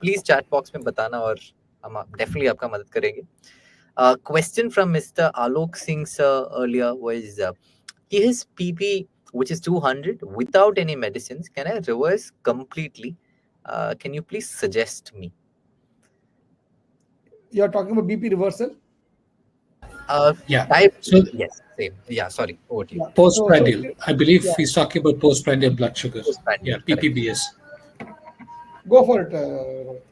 प्लीज चैट बॉक्स में बताना और हम डेफिनेटली आपका मदद करेंगे. Question from Mr. Alok Singh sir earlier was, his PP, which is 200, without any medicines, can I reverse completely? Can you please suggest me? You're talking about BP reversal? Yeah. Yes, same. Yeah, sorry. Over to you. Postprandial. I believe he's talking about postprandial blood sugar. Yeah, PPBS. Go for it.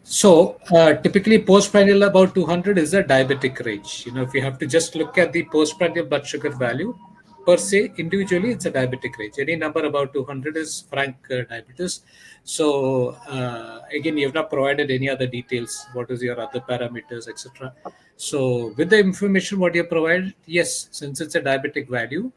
So typically postprandial about 200 is a diabetic range. If you have to just look at the postprandial blood sugar value per se, individually it's a diabetic range. Any number about 200 is frank diabetes. So again, you have not provided any other details. What is your other parameters, etc. So with the information what you have provided, yes, since it's a diabetic value,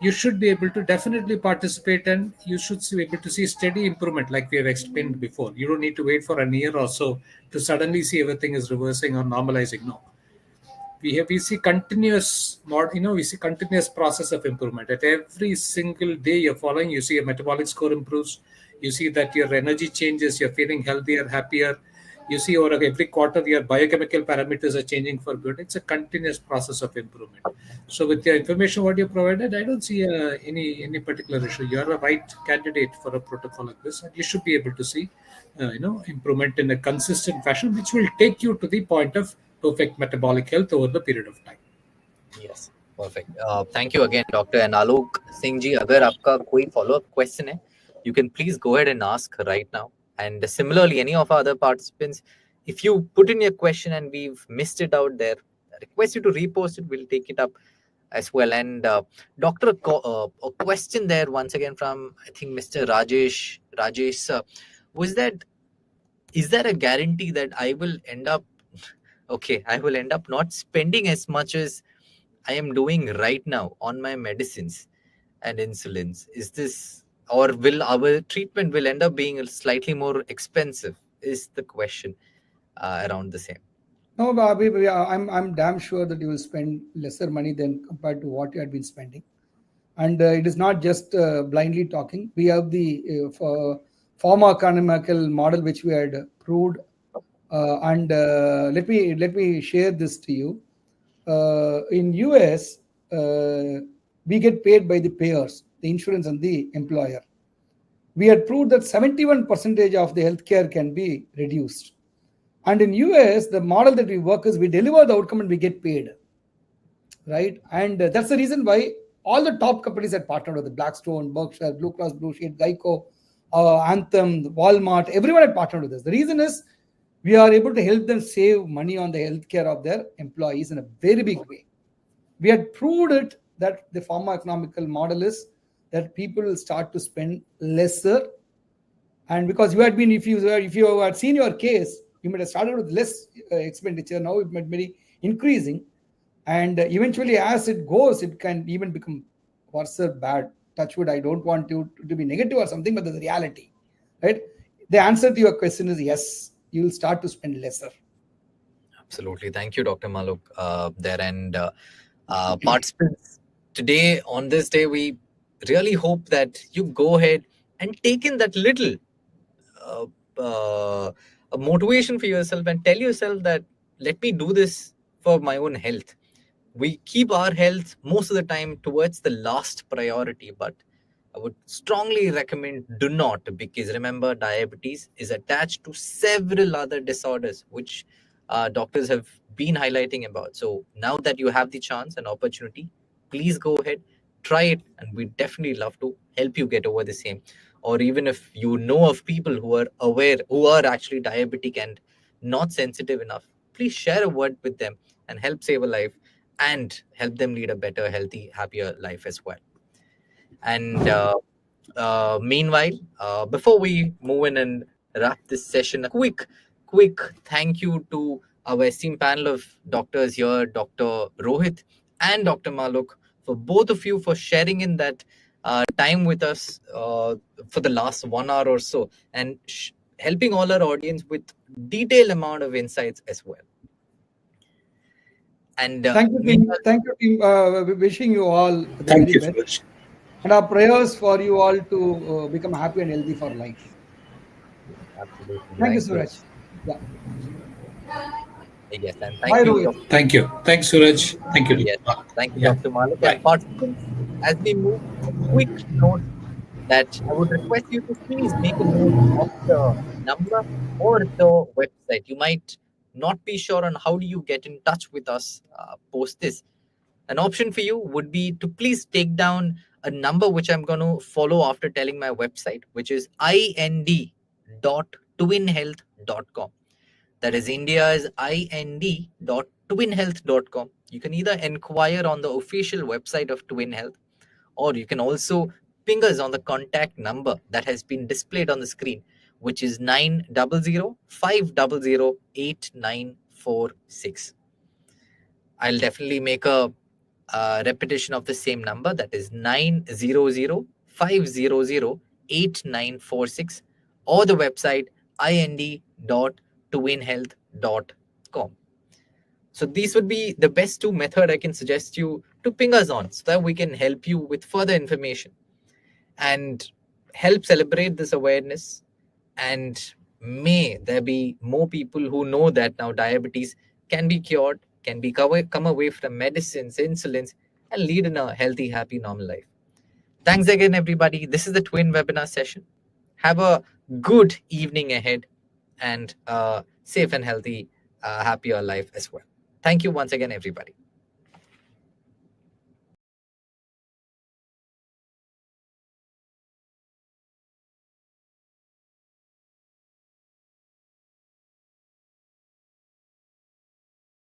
you should be able to definitely participate, and you should be able to see steady improvement like we have explained before. You don't need to wait for a year or so to suddenly see everything is reversing or normalizing. No, we see continuous we see continuous process of improvement. At every single day you're following, you see your metabolic score improves, you see that your energy changes, you're feeling healthier, happier, You see, over every quarter, your biochemical parameters are changing for good. It's a continuous process of improvement. So, with the information what you provided, I don't see any particular issue. You are the right candidate for a protocol like this, and you should be able to see, improvement in a consistent fashion, which will take you to the point of perfect metabolic health over the period of time. Yes, perfect. Thank you again, Doctor. And Alok Singh ji, अगर आपका कोई follow-up question है, you can please go ahead and ask right now. And similarly, any of our other participants, if you put in your question and we've missed it out there, I request you to repost it. We'll take it up as well. And Doctor, a question there once again from I think Mr. Rajesh sir, was that is there a guarantee that I will end up not spending as much as I am doing right now on my medicines and insulins? Is this, or will our treatment will end up being slightly more expensive? Is the question around the same? No, I'm damn sure that you will spend lesser money than compared to what you had been spending. And it is not just blindly talking. We have the pharmacoeconomical model which we had proved. And let me share this to you. In US, we get paid by the payers, the insurance and the employer. We had proved that 71% of the healthcare can be reduced. And in US, the model that we work is we deliver the outcome and we get paid, right? And that's the reason why all the top companies had partnered with the Blackstone, Berkshire, Blue Cross Blue Shield, Geico, Anthem, Walmart. Everyone had partnered with us. The reason is we are able to help them save money on the healthcare of their employees in a very big way. We had proved it that the pharmacoeconomical model is that people will start to spend lesser. And because you had been, if you had seen your case, you might have started with less expenditure. Now it might be increasing. And eventually, as it goes, it can even become worse or bad. Touch wood, I don't want you to be negative or something, but there's a reality, right? The answer to your question is yes, you will start to spend lesser. Absolutely. Thank you, Dr. Maluk, there. And participants, today, on this day, we really hope that you go ahead and take in that little a motivation for yourself and tell yourself that let me do this for my own health. We keep our health most of the time towards the last priority, but I would strongly recommend do not, because remember, diabetes is attached to several other disorders which doctors have been highlighting about. So now that you have the chance and opportunity, please go ahead, try it, and we definitely love to help you get over the same. Or even if you know of people who are aware, who are actually diabetic and not sensitive enough, please share a word with them and help save a life and help them lead a better, healthy, happier life as well. And meanwhile, before we move in and wrap this session, a quick thank you to our esteemed panel of doctors here, Dr. Rohit and Dr. Maluk, for both of you for sharing in that time with us for the last 1 hour or so, and helping all our audience with detailed amount of insights as well. And thank you, team. Thank you, team. Wishing you all the Thank very you, best. And our prayers for you all to become happy and healthy for life. Absolutely. Thank you, Suraj. Yeah. Yes, and Bye, thank you. Rohit. Thank you. Thanks, Suraj. Thank you. Yes, thank you, Yeah. Dr. Malik. Bye. And participants, as we move, a quick note that I would request you to please make a note of the number or the website. You might not be sure on how do you get in touch with us post this. An option for you would be to please take down a number which I'm going to follow after telling my website, which is ind.twinhealth.com. That is India's ind.twinhealth.com. You can either inquire on the official website of Twin Health, or you can also ping us on the contact number that has been displayed on the screen, which is 900-500-8946. I'll definitely make a repetition of the same number, that is 900-500-8946, or the website ind.twinhealth.com. So these would be the best two methods I can suggest you to ping us on, so that we can help you with further information and help celebrate this awareness and may there be more people who know that now diabetes can be cured, can be come away from medicines, insulins, and lead in a healthy, happy, normal life. Thanks again, everybody. This is the twin webinar session. Have a good evening ahead and safe and healthy, happier life as well. Thank you once again, everybody.